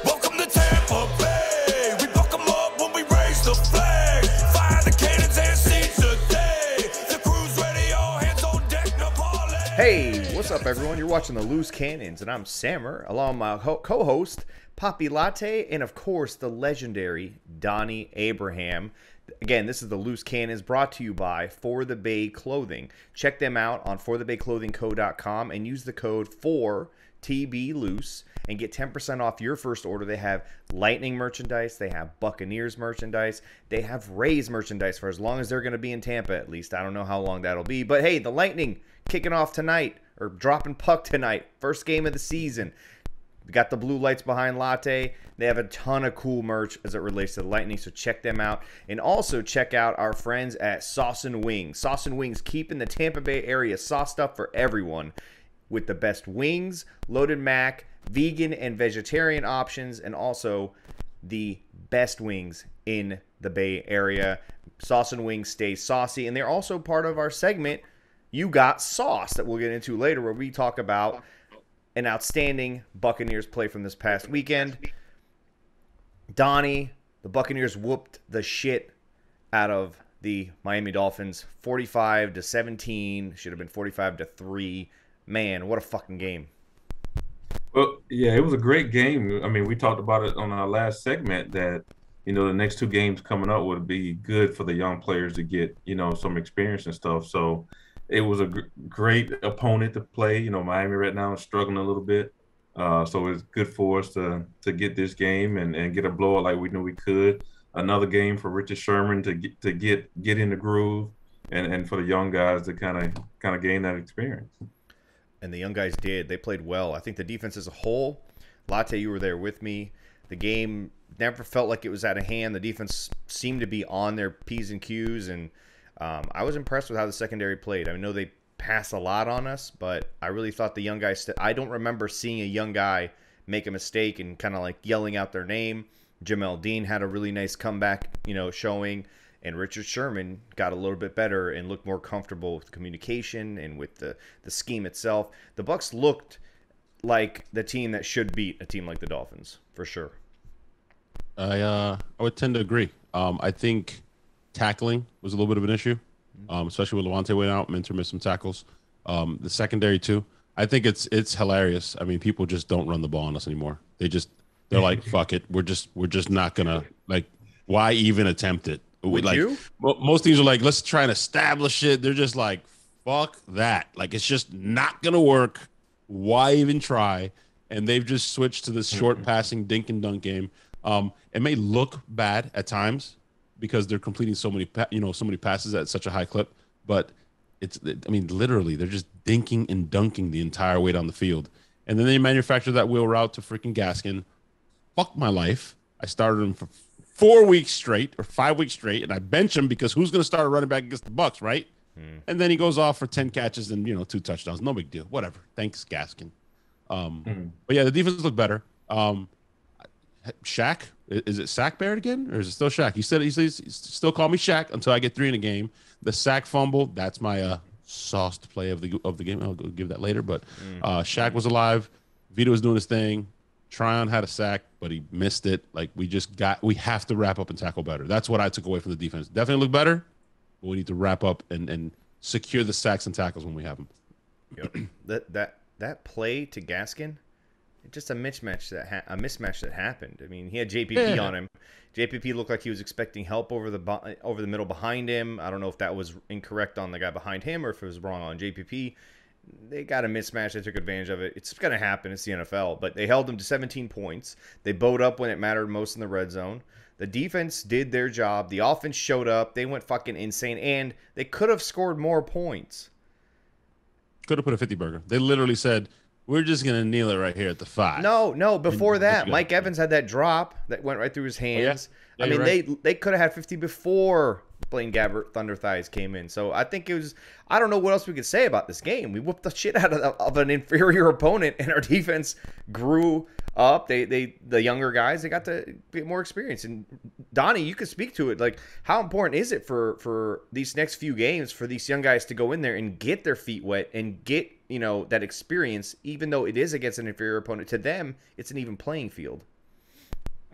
Welcome to Tampa Bay. We buck 'em up when we raise the flag. Fire the cannons and seize the day. The crew's ready, all hands on deck, no parlay. Hey, what's up, everyone? You're watching the Loose Cannons, and I'm Sammer, along with my co-host, Poppy Latte, and of course, the legendary Donnie Abraham. Again, this is the Loose Cannons, brought to you by For the Bay Clothing. Check them out on forthebayclothingco.com and use the code 4TBLOOSE and get 10% off your first order. They have Lightning merchandise, they have Buccaneers merchandise, they have Rays merchandise for as long as they're going to be in Tampa, at least. I don't know how long that'll be, but hey, the Lightning kicking off tonight, or dropping puck tonight, first game of the season. We got the blue lights behind Latte. They have a ton of cool merch as it relates to the Lightning, so check them out. And also check out our friends at Saucin Wings. Saucin Wings, keeping the Tampa Bay area sauced up for everyone with the best wings, loaded mac, vegan and vegetarian options, and also the best wings in the Bay Area. Saucin Wings stay saucy, and they're also part of our segment, You Got Sauce, that we'll get into later, where we talk about an outstanding Buccaneers play from this past weekend. Donnie, the Buccaneers whooped the shit out of the Miami Dolphins, 45-17. Should have been 45-3. Man, what a fucking game. Well, yeah, it was a great game. I mean, we talked about it on our last segment that, the next two games coming up would be good for the young players to get, some experience and stuff. So it was a great opponent to play. Miami right now is struggling a little bit. So it's good for us to get this game and get a blowout like we knew we could. Another game for Richard Sherman to get in the groove and for the young guys to kind of gain that experience. And the young guys did. They played well. I think the defense as a whole, Latte, you were there with me. The game never felt like it was out of hand. The defense seemed to be on their P's and Q's, and I was impressed with how the secondary played. I know they passed a lot on us, but I really thought the young guys, I don't remember seeing a young guy make a mistake and kind of like yelling out their name. Jamel Dean had a really nice comeback, showing, and Richard Sherman got a little bit better and looked more comfortable with communication and with the scheme itself. The Bucs looked like the team that should beat a team like the Dolphins, for sure. I would tend to agree. I think tackling was a little bit of an issue, especially with Levante went out. Minter missed some tackles. The secondary too. I think it's hilarious. I mean, people just don't run the ball on us anymore. They're like, fuck it. We're just not gonna, like, why even attempt it? Would you? Most teams are like, let's try and establish it. They're just like, fuck that. Like, it's just not gonna work. Why even try? And they've just switched to this short passing dink and dunk game. It may look bad at times because they're completing so many passes at such a high clip, but literally they're just dinking and dunking the entire way down the field. And then they manufacture that wheel route to freaking Gaskin. Fuck my life. I started him for 4 weeks straight or 5 weeks straight, and I bench him because who's going to start a running back against the Bucs, right? And then he goes off for 10 catches and 2 touchdowns. No big deal. Whatever. Thanks, Gaskin. But yeah, the defense looked better. Shaq, is it Sack Barrett again, or is it still Shaq? He said he still call me Shaq until I get 3 in a game. The sack fumble, that's my sauced play of the game. I'll give that later. But Shaq was alive. Vito was doing his thing. Tryon had a sack, but he missed it. Like, we have to wrap up and tackle better. That's what I took away from the defense. Definitely look better, but we need to wrap up and secure the sacks and tackles when we have them. Yep. That play to Gaskin, just a mismatch that happened. I mean, he had JPP on him. JPP looked like he was expecting help over the middle behind him. I don't know if that was incorrect on the guy behind him or if it was wrong on JPP. They got a mismatch. They took advantage of it. It's going to happen. It's the NFL. But they held them to 17 points. They bowed up when it mattered most in the red zone. The defense did their job. The offense showed up. They went fucking insane. And they could have scored more points. Could have put a 50 burger. They literally said, we're just going to kneel it right here at the 5. No. Before that, Mike Evans had that drop that went right through his hands. Yeah, I mean, right. they could have had 50 before Blaine Gabbert Thunder Thighs came in. So I think it was, I don't know what else we could say about this game. We whooped the shit out of an inferior opponent, and our defense grew up. The younger guys, they got to get more experience. And Donnie, you could speak to it. Like, how important is it for these next few games for these young guys to go in there and get their feet wet and get, that experience, even though it is against an inferior opponent? To them, it's an even playing field.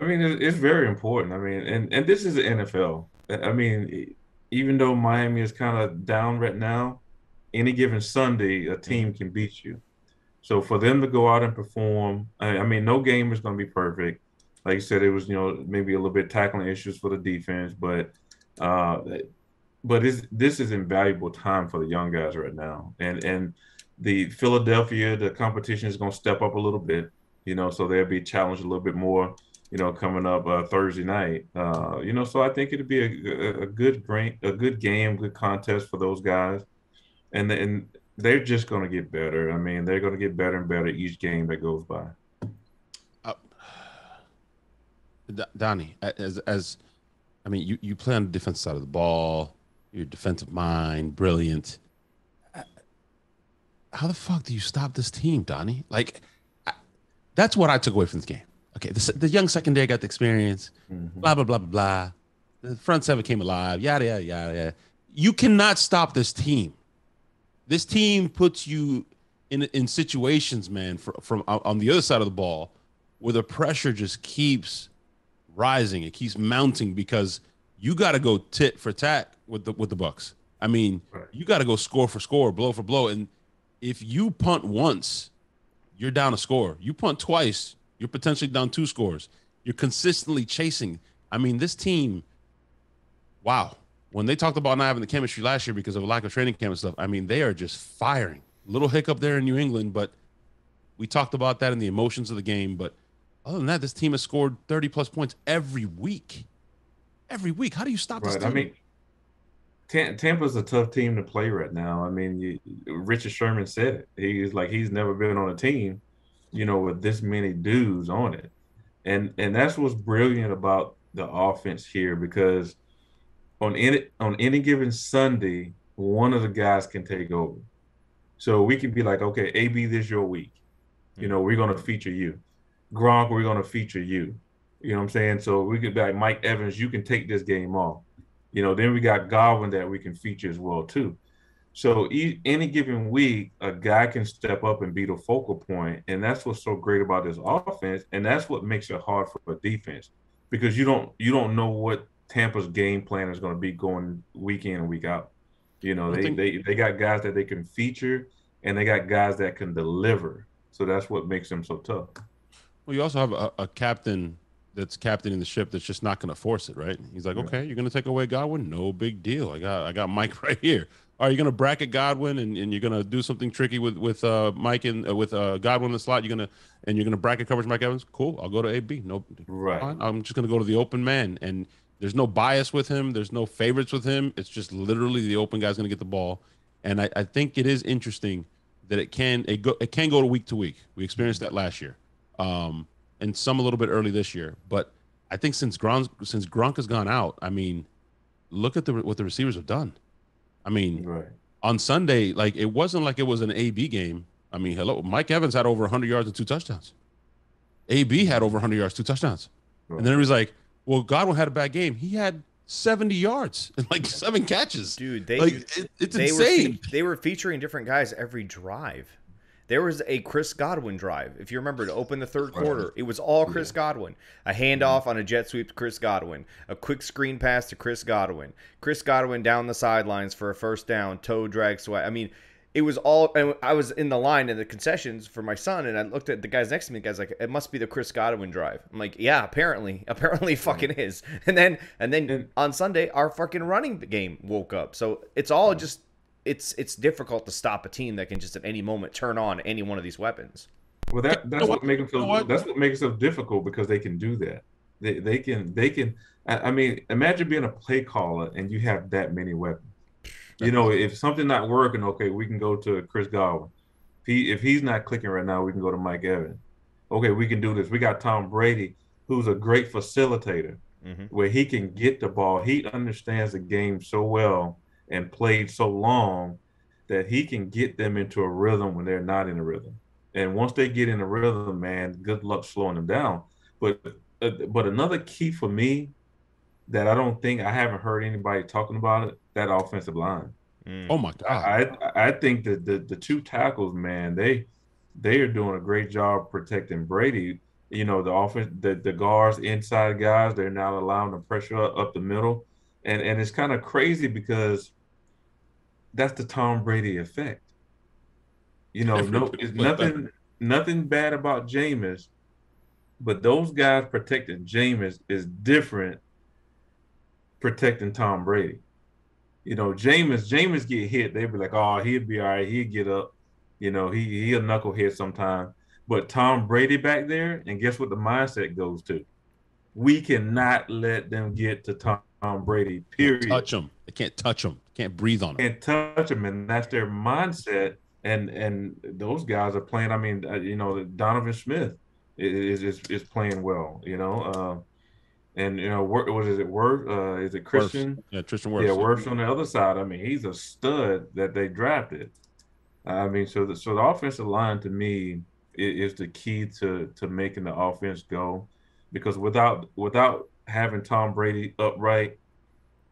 I mean, it's very important. I mean, and this is the NFL. I mean, even though Miami is kind of down right now, any given Sunday, a team can beat you. So for them to go out and perform, I mean, no game is going to be perfect. Like you said, it was, maybe a little bit tackling issues for the defense, uh, this is invaluable time for the young guys right now. And the Philadelphia, the competition is going to step up a little bit, so they'll be challenged a little bit more, coming up Thursday night. So I think it'll be a good game, good contest for those guys. And they're just going to get better. I mean, they're going to get better and better each game that goes by. Uh, Donnie, as I mean, you play on the defensive side of the ball. Your defensive mind, brilliant. How the fuck do you stop this team, Donnie? Like, that's what I took away from this game. Okay, the young secondary got the experience. Blah blah blah blah blah. The front seven came alive. Yada yada yada yada. You cannot stop this team. This team puts you in situations, man, from on the other side of the ball, where the pressure just keeps rising. It keeps mounting because you got to go tit for tat with the Bucs. I mean, you got to go score for score, blow for blow. And if you punt once, you're down a score. You punt twice, you're potentially down 2 scores. You're consistently chasing. I mean, this team, wow. When they talked about not having the chemistry last year because of a lack of training camp and stuff, I mean, they are just firing. Little hiccup there in New England, but we talked about that in the emotions of the game. But other than that, this team has scored 30-plus points every week. Every week. How do you stop this team? I mean, Tampa's a tough team to play right now. I mean, Richard Sherman said it. He's never been on a team, with this many dudes on it. And that's what's brilliant about the offense here, because on any given Sunday, one of the guys can take over. So we can be like, okay, AB, this is your week. We're going to feature you. Gronk, we're going to feature you. You know what I'm saying? So we could be like, Mike Evans, you can take this game off. Then we got Godwin that we can feature as well, too. So any given week, a guy can step up and be the focal point. And that's what's so great about this offense. And that's what makes it hard for a defense, because you don't know what Tampa's game plan is going to be going week in and week out. They got guys that they can feature, and they got guys that can deliver. So that's what makes them so tough. Well, you also have a captain that's captaining the ship that's just not going to force it, right? He's like, okay, you're going to take away Godwin? No big deal. I got Mike right here. Are you going to bracket Godwin and you're going to do something tricky with Mike and with Godwin in the slot? You're going to bracket coverage Mike Evans? Cool. I'll go to AB. No, right. Fine. I'm just going to go to the open man, and there's no bias with him. There's no favorites with him. It's just literally the open guy's going to get the ball. And I think it is interesting that it can go to week. We experienced that last year. And some a little bit early this year. But I think since Gronk has gone out, I mean, look at what the receivers have done. I mean, on Sunday, like, it wasn't like it was an AB game. I mean, hello, Mike Evans had over 100 yards and 2 touchdowns. AB had over 100 yards, 2 touchdowns. And then it was like, well, Godwin had a bad game. He had 70 yards and like 7 catches. Dude, it's insane. They were featuring different guys every drive. There was a Chris Godwin drive. If you remember, to open the third quarter, it was all Chris Godwin. A handoff on a jet sweep to Chris Godwin. A quick screen pass to Chris Godwin. Chris Godwin down the sidelines for a first down, toe drag sweat. I mean, it was all. And I was in the line in the concessions for my son, and I looked at the guys next to me. The guy's like, "It must be the Chris Godwin drive." I'm like, "Yeah, apparently fucking is." And then on Sunday, our fucking running game woke up. So it's all just. It's difficult to stop a team that can just at any moment turn on any one of these weapons. Well, that's what makes them feel. That's what makes it so difficult, because they can do that. They can. I mean, imagine being a play caller and you have that many weapons. If something not working, okay, we can go to Chris Godwin. If he's not clicking right now, we can go to Mike Evans. Okay, we can do this. We got Tom Brady, who's a great facilitator, where he can get the ball. He understands the game so well and played so long that he can get them into a rhythm when they're not in a rhythm. And once they get in a rhythm, man, good luck slowing them down. But another key for me that I haven't heard anybody talking about it, that offensive line. Oh my God. I think that the 2 tackles, man, they are doing a great job protecting Brady. You know, the offense, the guards, inside guys, they're not allowing the pressure up the middle, and it's kind of crazy because that's the Tom Brady effect. You know, Never no, could it's have played better. nothing bad about Jameis, but those guys protecting Jameis is different protecting Tom Brady. You know, Jameis get hit, they be like, oh, he'll be all right, he'll get up. You know, he'll knucklehead sometime. But Tom Brady back there, and guess what the mindset goes to? We cannot let them get to Tom Brady, Can't period. touch him. They can't touch him. Can't breathe on him. Can't touch him, and that's their mindset. And those guys are playing. I mean, you know, Donovan Smith is playing well. You know, and you know, what is it? Word? Is it Christian? Yeah, Tristan Yeah, Wirfs. Wirfs on the other side. I mean, he's a stud that they drafted. I mean, so the offensive line to me is the key to making the offense go, because without having Tom Brady upright,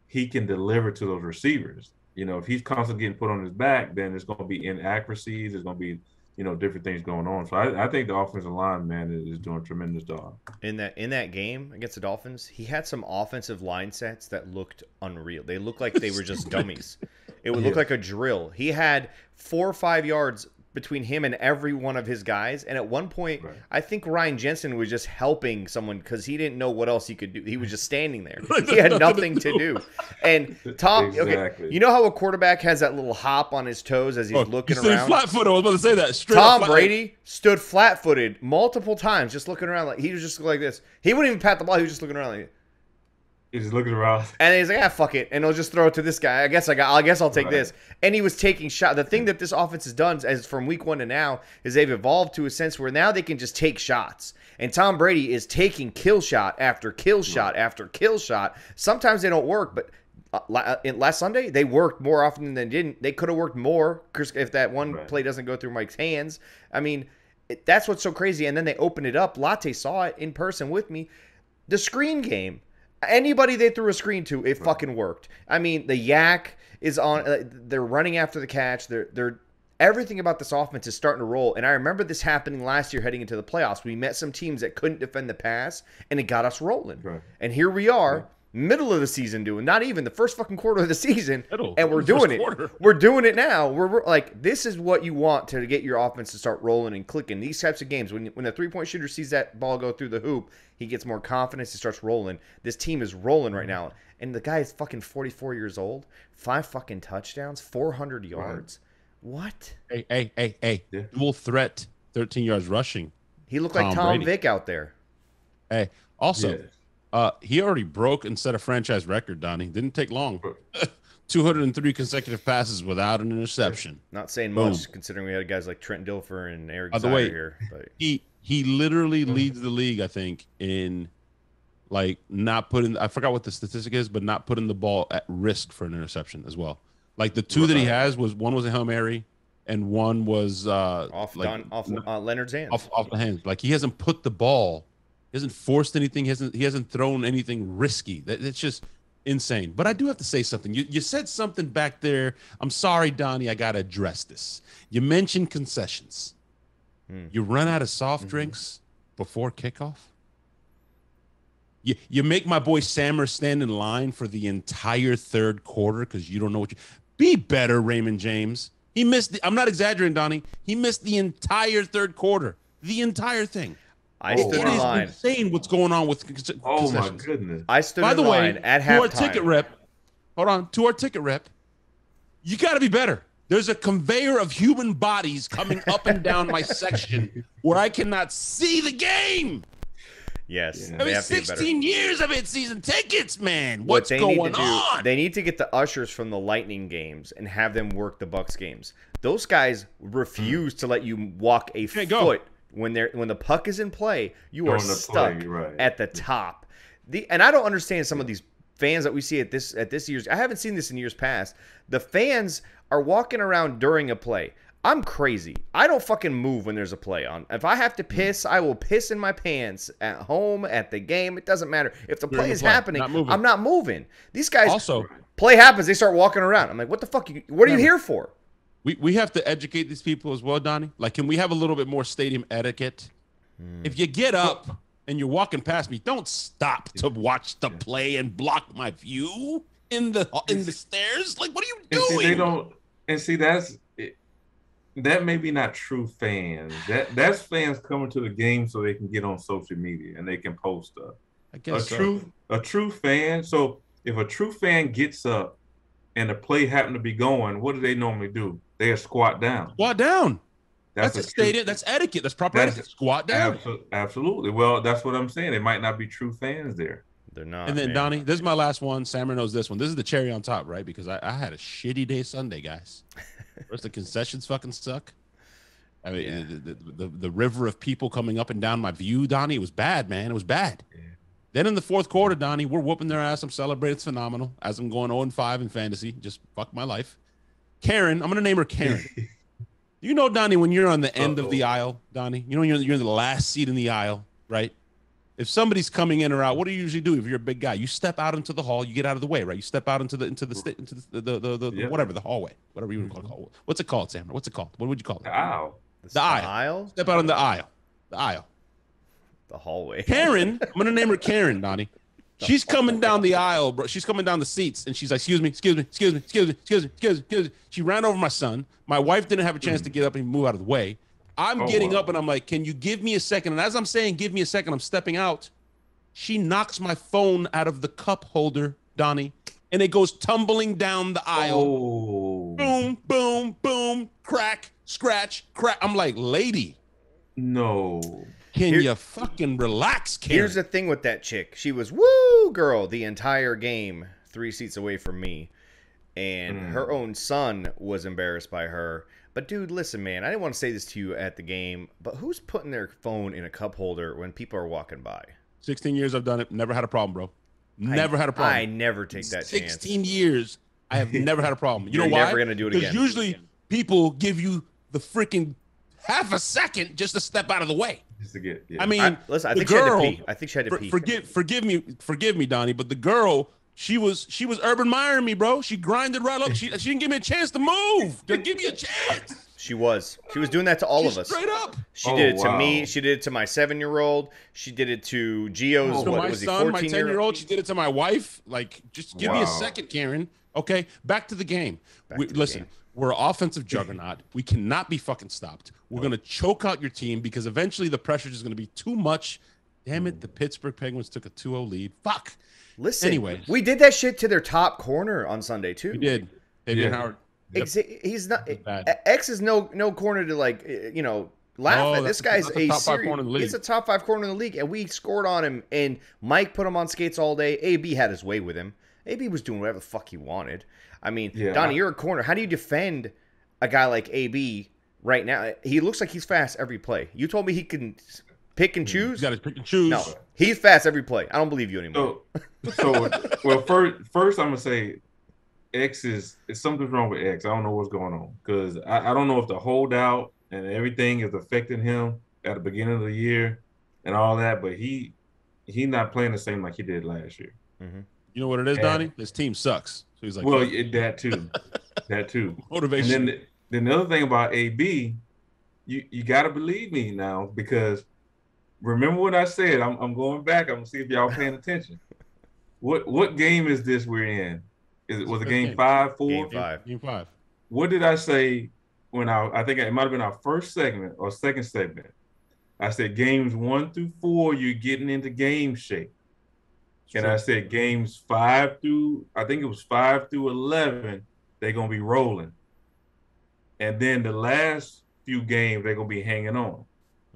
he can deliver to those receivers. You know, if he's constantly getting put on his back, then there's going to be inaccuracies. There's going to be, you know, different things going on. So I think the offensive line, man, is doing a tremendous job. In that game against the Dolphins, he had some offensive line sets that looked unreal. They looked like they were just dummies. It would look like a drill. He had 4 or 5 yards between him and every one of his guys. And at one point, Right. I think Ryan Jensen was just helping someone because he didn't know what else he could do. He was just standing there. He had nothing to do. And Tom, okay, Exactly. you know how a quarterback has that little hop on his toes as he's looking He's sitting around? flat-footed. I was about to say that. Straight Tom up Brady stood flat-footed multiple times, just looking around. Like he was just like this. He wouldn't even pat the ball. He was just looking around like. He's just looking around. And he's like, fuck it, and he'll just throw it to this guy. I guess I'll take Right. this. And he was taking shot. The thing that this offense has done, as from week 1 to now, is they've evolved to a sense where now they can just take shots. And Tom Brady is taking kill shot after kill shot after kill shot. Sometimes they don't work, but last Sunday they worked more often than they didn't. They could have worked more if that one Right. play doesn't go through Mike's hands. I mean, that's what's so crazy. And then they opened it up. Latte saw it in person with me. The screen game. Anybody they threw a screen to, it fucking worked. I mean, the yak is on. They're running after the catch. They're everything about this offense is starting to roll. And I remember this happening last year heading into the playoffs. We met some teams that couldn't defend the pass, and it got us rolling. Right. And here we are, middle of the season, doing not even the first fucking quarter of the season, Middle. and we're First doing it. quarter. We're doing it now. We're like, this is what you want to get your offense to start rolling and clicking. These types of games, when a 3-point shooter sees that ball go through the hoop, he gets more confidence. He starts rolling. This team is rolling right now, and the guy is fucking 44 years old, 5 fucking touchdowns, 400 yards. What? Hey. Yeah. Dual threat, 13 yards rushing. He looked like Tom Tom Brady. Vick out there. Hey, also, Yeah. he already broke and set a franchise record, Donnie. Didn't take long. 203 consecutive passes without an interception. Not saying Boom. much considering we had guys like Trent Dilfer and Eric By the Zier way, here. But He literally leads the league, I think, in like not putting. I forgot what the statistic is, but not putting the ball at risk for an interception as well. Like the two that he has was one was a Hail Mary, and one was off like, Leonard's hands. off the hands. Like he hasn't put the ball, he hasn't forced anything, he hasn't thrown anything risky. It's just insane. But I do have to say something. You said something back there. I'm sorry, Donnie. I gotta address this. You mentioned concessions. You run out of soft drinks before kickoff. You make my boy Sammer stand in line for the entire third quarter because you don't know what you. Be better, Raymond James. He missed. I'm not exaggerating, Donnie. He missed the entire third quarter. The entire thing. I stood It in is line. insane what's going on with Oh my concessions. goodness. I stood By in the line way, at to our halftime. ticket rep, hold on, to our ticket rep, you got to be better. There's a conveyor of human bodies coming up and down my section where I cannot see the game. Yes, Yeah. I they mean, have to get better. 16 years of season tickets, man. What What's they going need to do, on? they need to get the ushers from the Lightning games and have them work the Bucs games. Those guys refuse to let you walk a Can't go. foot when the puck is in play. You Go are in the stuck play, right. at the top. And I don't understand some of these fans that we see at this year's. I haven't seen this in years past. The fans are walking around during a play. I'm crazy. I don't fucking move when there's a play on. If I have to piss, I will piss in my pants at home, at the game. It doesn't matter. If the During play the is play, happening, not moving. I'm not moving. These guys Also, play happens, they start walking around. I'm like, what the fuck? What are you here for? we have to educate these people as well, Donnie. Like, can we have a little bit more stadium etiquette? If you get up and you're walking past me, don't stop to watch the play and block my view in the stairs. Like, what are you doing? And see, they don't. And see, that may be not true fans. That's fans coming to the game so they can get on social media and they can post stuff. I guess a true fan. So if a true fan gets up and the play happened to be going, what do they normally do? They squat down. Squat down. That's a stadium. That's etiquette. That's proper etiquette. Squat down. Absolutely. Well, that's what I'm saying. They might not be true fans there. They're not. And then, man. Donnie, this is my last one. Sammer knows this one. This is the cherry on top, right? Because I had a shitty day Sunday, guys. First, the concessions fucking suck. I mean, the river of people coming up and down my view, Donnie, it was bad, man. It was bad. Yeah. Then in the fourth quarter, Donnie, we're whooping their ass. I'm celebrating. It's phenomenal. As I'm going 0-5 in fantasy. Just fuck my life. Karen, I'm going to name her Karen. You know, Donnie, when you're on the end of the aisle, Donnie, you know, you're in the last seat in the aisle, right? If somebody's coming in or out, what do you usually do if you're a big guy? You step out into the hall, you get out of the way, right? You step out into the whatever, the hallway, whatever you would call it. What's it called, Sam? What's it called? What would you call it? The aisle. The aisle? Step out in the aisle. The aisle. The hallway. Karen, I'm gonna name her Karen, Donnie. She's coming down the aisle, bro. She's coming down the seats, and she's like, excuse me. She ran over my son. My wife didn't have a chance to get up and move out of the way. I'm getting up, and I'm like, can you give me a second? And as I'm saying, give me a second, I'm stepping out. She knocks my phone out of the cup holder, Donnie, and it goes tumbling down the aisle. Oh. Boom, boom, boom, crack, scratch, crack. I'm like, lady. No. Can you fucking relax, Karen? Here's the thing with that chick. She was woo girl the entire game, 3 seats away from me. And her own son was embarrassed by her. But dude, listen, man, I didn't want to say this to you at the game, but who's putting their phone in a cup holder when people are walking by? 16 years I've done it. Never had a problem, bro. Never had a problem. I never take that 16 years, I have never had a problem. You know You're why? never going to do it again. Because usually people give you the freaking half a second just to step out of the way. Just to get, yeah. I mean, listen, I think she had to pee. I think she had to pee. Forgive me, Donnie, but the girl, she was Urban Meyer me, bro. She grinded right up. She didn't give me a chance to move. Give me a chance. She was doing that to all of us. Straight up. She did it to me. She did it to my 7-year-old. She did it to Gio's. To what my was he? son, my 14-year-old. 10-year-old. She did it to my wife. Like, just give me a second, Karen. Okay, back to the game. Listen, we're an offensive juggernaut. We cannot be fucking stopped. We're going to choke out your team because eventually the pressure is going to be too much. Damn it, the Pittsburgh Penguins took a 2-0 lead. Fuck. Listen, anyway, we did that shit to their top corner on Sunday, too. We did. David Howard. Yep. He's not. X is no corner to, like, laugh at. This guy's a top 5 corner in the league. He's a top 5 corner in the league, and we scored on him. And Mike put him on skates all day. AB had his way with him. AB was doing whatever the fuck he wanted. I mean, Donnie, you're a corner. How do you defend a guy like AB right now? He looks like he's fast every play. You told me he can pick and choose. You got to pick and choose. No, he's fast every play. I don't believe you anymore. Well, first I'm gonna say, X is something's wrong with X. I don't know what's going on because I don't know if the holdout and everything is affecting him at the beginning of the year and all that, but he not playing the same like he did last year. Mm-hmm. You know what it is, Donnie? This team sucks. So he's like, well, that too. Motivation. And then the other thing about AB, you got to believe me now because remember what I said. I'm going back. I'm gonna see if y'all paying attention. What game is this we're in? Was it game 5, 4? Game 5. What did I say when I think it might have been our first segment or second segment? I said games 1 through 4, you're getting into game shape. And I said games 5 through 11, they're gonna be rolling. And then the last few games, they're gonna be hanging on.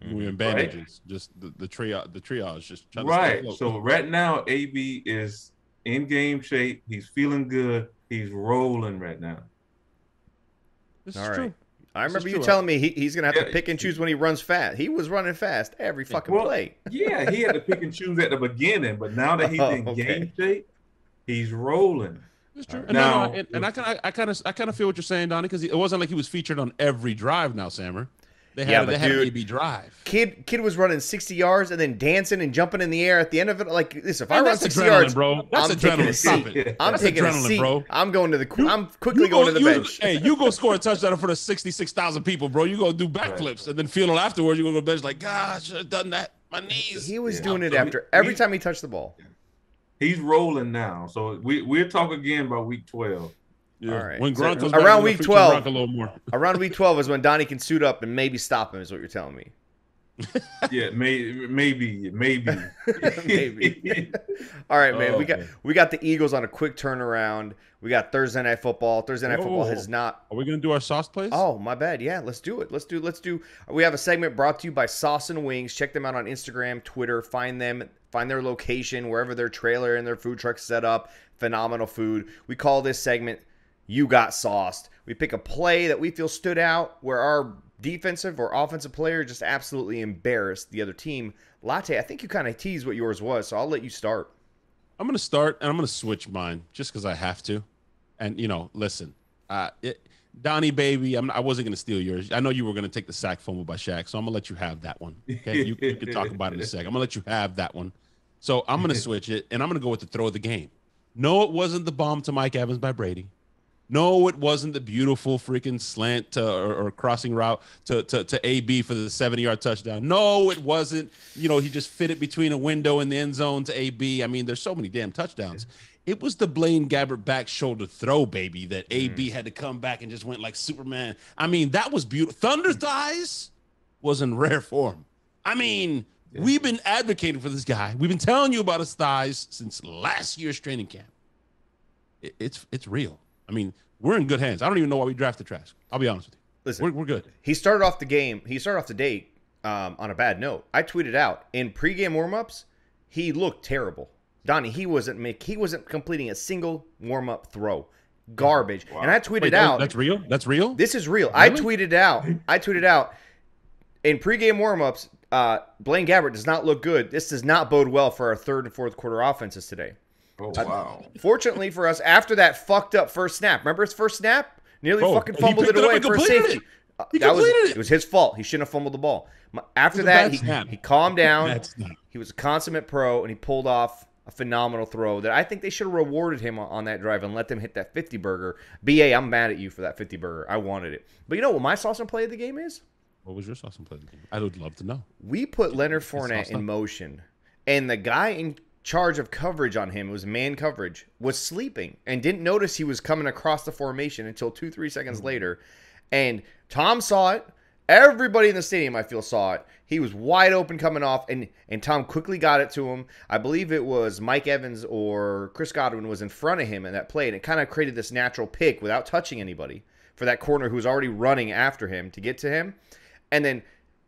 We're in bandages. Right? Just the triage just trying to right. So right now, AB is in game shape. He's feeling good. He's rolling right now. This is true. I remember you telling me he's going to have to pick and choose when he runs fast. He was running fast every fucking play. Yeah, he had to pick and choose at the beginning, but now that he's in game shape, he's rolling. It's true. Now, I kind of feel what you're saying, Donnie, because it wasn't like he was featured on every drive now, Sammer. They Yeah, had, but they had an dude, AB drive. Kid was running 60 yards and then dancing and jumping in the air at the end of it. Like, listen, if I Man, run that's 60 adrenaline, yards, bro. That's I'm taking a adrenaline. Stop seat. it. I'm That's taking a adrenaline, seat. bro. I'm quickly going to the bench. Hey, you go score a touchdown in front of 66,000 people, bro. You go do backflips and then feel it afterwards. You go to the bench like, God, I should have done that. My knees. He was doing it after every time he touched the ball. He's rolling now. So we'll talk again about week 12. Yeah. All right. When Gronk So goes back, around we're week gonna feature Gronk 12, a little more. around week 12 is when Donnie can suit up and maybe stop him. Is what you're telling me? Yeah, maybe. Maybe. All right, man. Oh, We got the Eagles on a quick turnaround. We got Thursday Night Football. Thursday Night Football has not. Are we gonna do our sauce plays? Oh, my bad. Yeah, let's do it. Let's do. We have a segment brought to you by Saucin Wings. Check them out on Instagram, Twitter. Find them. Find their location wherever their trailer and their food truck set up. Phenomenal food. We call this segment "You Got Sauced." We pick a play that we feel stood out where our defensive or offensive player just absolutely embarrassed the other team. Latte, I think you kind of teased what yours was, so I'll let you start. I'm gonna start and I'm gonna switch mine just because I have to. And listen, Donnie, baby, I wasn't gonna steal yours. I know you were gonna take the sack fumble by Shaq, so I'm gonna let you have that one. Okay, you can talk about it in a second. I'm gonna let you have that one. So I'm gonna switch it, and I'm gonna go with the throw of the game. No, it wasn't the bomb to Mike Evans by Brady. No, it wasn't the beautiful freaking slant or crossing route to AB for the 70-yard touchdown. No, it wasn't. He just fit it between a window in the end zone to AB. I mean, there's so many damn touchdowns. It was the Blaine Gabbert back shoulder throw, baby, that AB had to come back and just went like Superman. I mean, that was beautiful. Thunder thighs was in rare form. I mean, we've been advocating for this guy. We've been telling you about his thighs since last year's training camp. It's real. I mean, we're in good hands. I don't even know why we drafted Trask. I'll be honest with you. Listen, we're good. He started off the day on a bad note. I tweeted out in pregame warmups, he looked terrible. Donnie, he wasn't completing a single warm-up throw. Garbage. Wow. And I tweeted out. That's real? That's real? This is real. Really? I tweeted out in pregame warmups, Blaine Gabbert does not look good. This does not bode well for our third and fourth quarter offenses today. Oh, wow. Fortunately for us, after that fucked up first snap, remember his first snap? Nearly fucking fumbled it away for a safety. It was his fault. He shouldn't have fumbled the ball. After that, he calmed down. He was a consummate pro, and he pulled off a phenomenal throw that I think they should have rewarded him on that drive and let them hit that 50-burger. BA, I'm mad at you for that 50-burger. I wanted it. But you know what my sauce play of the game is? What was your sauce play of the game? I would love to know. We put Leonard Fournette in motion, and the guy in charge of coverage on him, it was man coverage, was sleeping and didn't notice he was coming across the formation until 2-3 seconds later. And Tom saw it. Everybody in the stadium, I feel, saw it. He was wide open coming off, and Tom quickly got it to him. I believe it was Mike Evans or Chris Godwin was in front of him in that play, and it kind of created this natural pick without touching anybody for that corner who was already running after him to get to him. And then,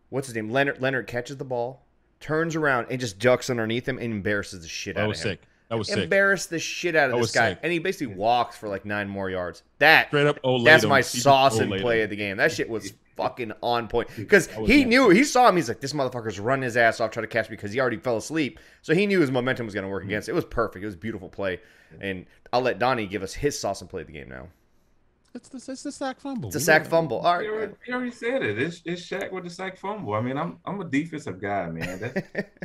what's his name? Leonard catches the ball, turns around, and just ducks underneath him and embarrasses the shit out of him. That was sick. Embarrassed the shit out of this guy. And he basically walked for like 9 more yards. Straight up that's my sauce and play of the game. That shit was fucking on point. Because he saw him. He's like, this motherfucker's running his ass off trying to catch me because he already fell asleep. So he knew his momentum was going to work against it. It was perfect. It was a beautiful play. And I'll let Donnie give us his sauce and play of the game now. It's the sack fumble. It's a sack fumble. All right. He already said it. It's Shaq with the sack fumble. I mean, I'm a defensive guy, man.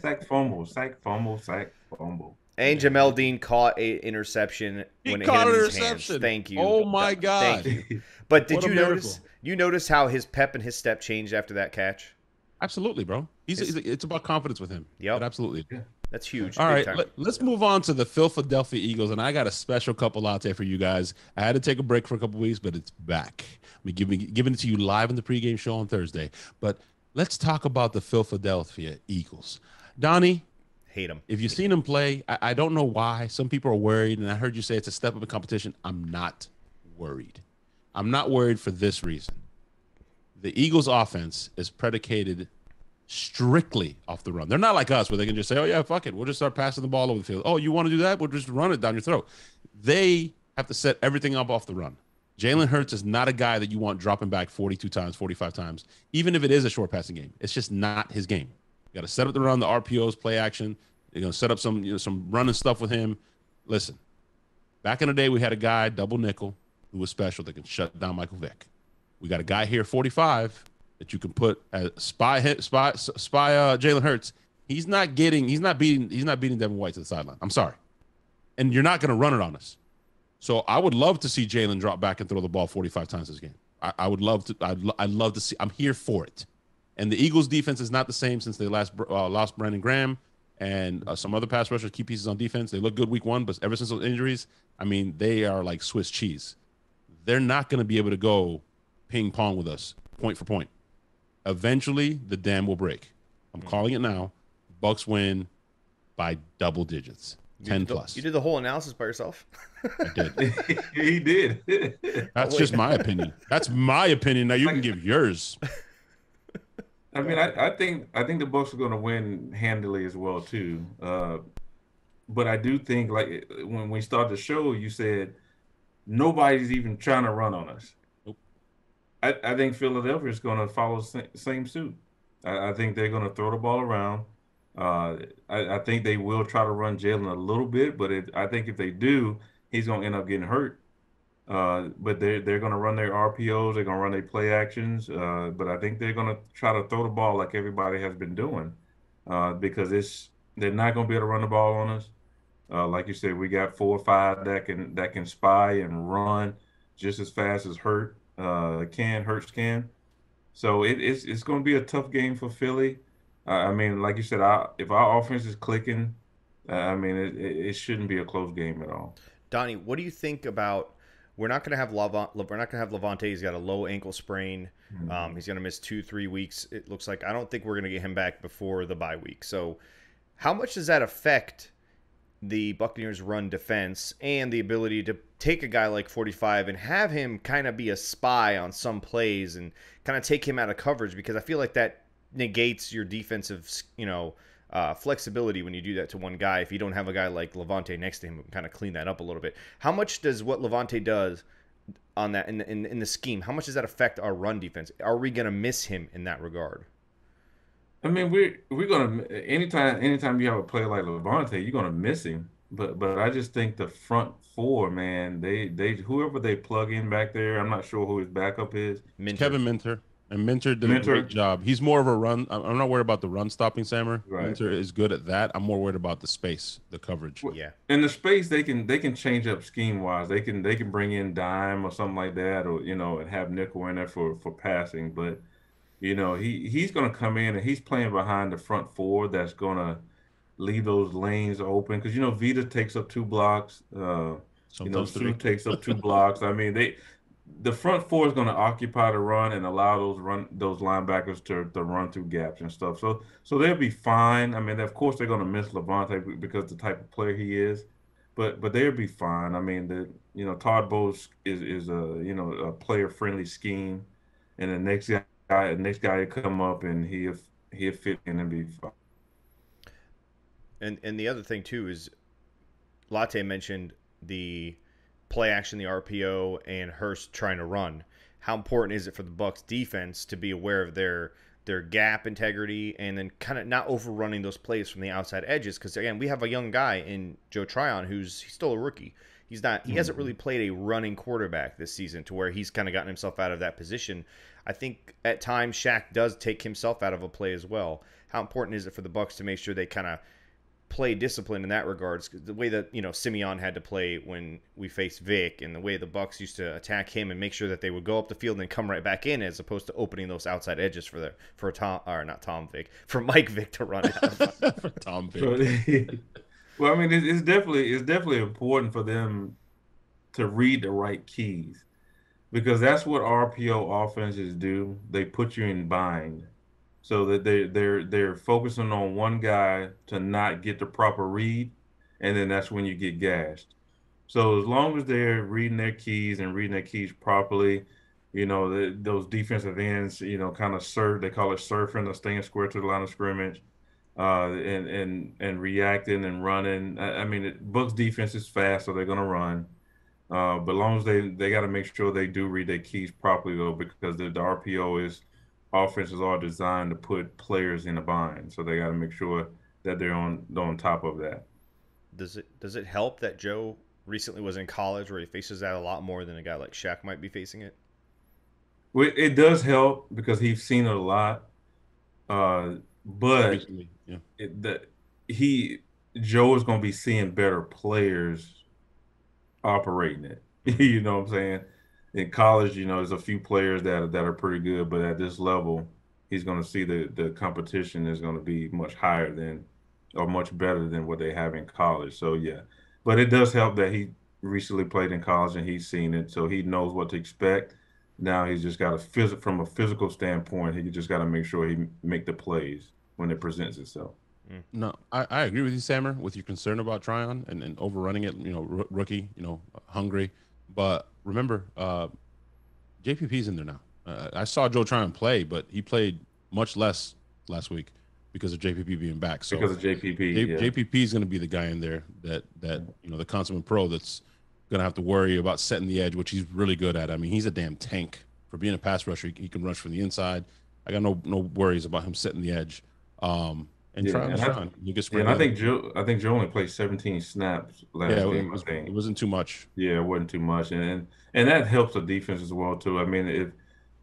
That's sack fumble. And Jamel Dean caught an interception when it hit him in his hands. Thank you. Oh my God. Thank you. But did you notice? You notice how his pep and his step changed after that catch? Absolutely, bro. It's about confidence with him. Yep. absolutely. Yeah. That's huge. All right, let's move on to the Philadelphia Eagles, and I got a special couple latte for you guys. I had to take a break for a couple weeks, but it's back. I'm giving it to you live in the pregame show on Thursday. But let's talk about the Philadelphia Eagles. Donnie, hate them. If you've seen them play, I don't know why. Some people are worried, and I heard you say it's a step up in competition. I'm not worried. I'm not worried for this reason. The Eagles' offense is predicated strictly off the run. They're not like us where they can just say, oh, yeah, fuck it. We'll just start passing the ball over the field. Oh, you want to do that? We'll just run it down your throat. They have to set everything up off the run. Jalen Hurts is not a guy that you want dropping back 42 times, 45 times, even if it is a short passing game. It's just not his game. You got to set up the run, the RPOs, play action. You're going to set up some running stuff with him. Listen, back in the day, we had a guy, double nickel, who was special that can shut down Michael Vick. We got a guy here, 45, that you can put as spy Jalen Hurts. He's not beating Devin White to the sideline. I'm sorry. And you're not going to run it on us. So I would love to see Jalen drop back and throw the ball 45 times this game. I would love to. I'd love to see. I'm here for it. And the Eagles' defense is not the same since they lost Brandon Graham and some other pass rushers, key pieces on defense. They look good week 1, but ever since those injuries, I mean, they are like Swiss cheese. They're not going to be able to go ping pong with us, point for point. Eventually, the dam will break. I'm calling it now. Bucs win by double digits. 10 plus. You did the whole analysis by yourself? I did. He did. That's just my opinion. That's my opinion. Now you can give yours. I mean, I think the Bucs are going to win handily as well too. But I do think, like when we started the show, you said nobody's even trying to run on us. Nope. I think Philadelphia is going to follow the same suit. I think they're going to throw the ball around. I think they will try to run Jalen a little bit, but I think if they do, he's going to end up getting hurt. But they're going to run their RPOs, they're going to run their play actions. But I think they're going to try to throw the ball like everybody has been doing, because they're not going to be able to run the ball on us. Like you said, we got 4 or 5 that can spy and run just as fast as Hurts can. So it's going to be a tough game for Philly. I mean, like you said, if our offense is clicking, I mean, it shouldn't be a close game at all. Donnie, what do you think about? We're not going to have Levante. He's got a low ankle sprain. Mm-hmm. He's going to miss 2-3 weeks. It looks like. I don't think we're going to get him back before the bye week. So, how much does that affect the Buccaneers' run defense and the ability to take a guy like 45 and have him kind of be a spy on some plays and kind of take him out of coverage? Because I feel like that negates your defensive, flexibility when you do that to one guy. If you don't have a guy like Levante next to him, kind of clean that up a little bit. How much does what Levante does on that in the scheme? How much does that affect our run defense? Are we going to miss him in that regard? I mean, we're gonna anytime you have a player like Levante, you're gonna miss him. But I just think the front 4, man, they whoever they plug in back there, I'm not sure who his backup is. Kevin Minter. And Minter did a great job. He's more of a run. I'm not worried about the run stopping, Sammer. Right. Minter is good at that. I'm more worried about the space, the coverage. Yeah. In the space, they can change up scheme wise. They can bring in dime or something like that, or and have nickel in there for passing. But he's gonna come in and he's playing behind the front 4. That's gonna leave those lanes open because Vita takes up 2 blocks. Sue takes up 2 blocks. I mean the front 4 is going to occupy the run and allow those linebackers to run through gaps and stuff. So they'll be fine. I mean, of course, they're going to miss Levante because the type of player he is, but they'll be fine. I mean, Todd Bowles is a player friendly scheme, and the next guy will come up and he'll fit in and be fine. And the other thing too is Latte mentioned the play action, the RPO, and Hurst trying to run. How important is it for the Bucs defense to be aware of their gap integrity and then kind of not overrunning those plays from the outside edges? Because again, we have a young guy in Joe Tryon he's still a rookie. He hasn't really played a running quarterback this season to where he's kind of gotten himself out of that position. I think at times Shaq does take himself out of a play as well. How important is it for the Bucs to make sure they kind of play discipline in that regards? The way that Simeon had to play when we faced Vic, and the way the Bucs used to attack him and make sure that they would go up the field and then come right back in, as opposed to opening those outside edges for Mike Vick to run out. For Tom Vick. Well, I mean, it's definitely important for them to read the right keys, because that's what RPO offenses do. They put you in bind, so that they're focusing on one guy to not get the proper read, and then that's when you get gashed. So as long as they're reading their keys properly, those defensive ends, kind of surf. They call it surfing, or staying square to the line of scrimmage, and reacting and running. I mean, Bucs defense is fast, so they're gonna run. But as long as they got to make sure they do read their keys properly, though, because the RPO offenses are designed to put players in a bind, so they got to make sure that they're on top of that. Does it help that Joe recently was in college, where he faces that a lot more than a guy like Shaq might be facing it? Well, it does help because he's seen it a lot. But recently. Yeah. it, the, he Joe is going to be seeing better players operating it. Mm-hmm. You know what I'm saying? In college, there's a few players that are pretty good, but at this level, he's going to see the competition is going to be much higher than or much better than what they have in college. So yeah, but it does help that he recently played in college and he's seen it, so he knows what to expect. Now he's just got from a physical standpoint, he just got to make sure he make the plays when it presents itself. No, I agree with you, Sammer, with your concern about Tryon and overrunning it. Rookie, hungry. But remember, JPP's in there now. I saw Joe Tryon play, but he played much less last week because of JPP being back. So Because of JPP, yeah. JPP is going to be the guy in there that the consummate pro that's going to have to worry about setting the edge, which he's really good at. I mean, he's a damn tank for being a pass rusher. He can rush from the inside. I got no worries about him setting the edge. And Yeah, Tryon is Tryon. You get spread. and I think Joe only played 17 snaps Yeah, last game, I it think. wasn't too much. Yeah, it wasn't too much, and that helps the defense as well too. I mean, if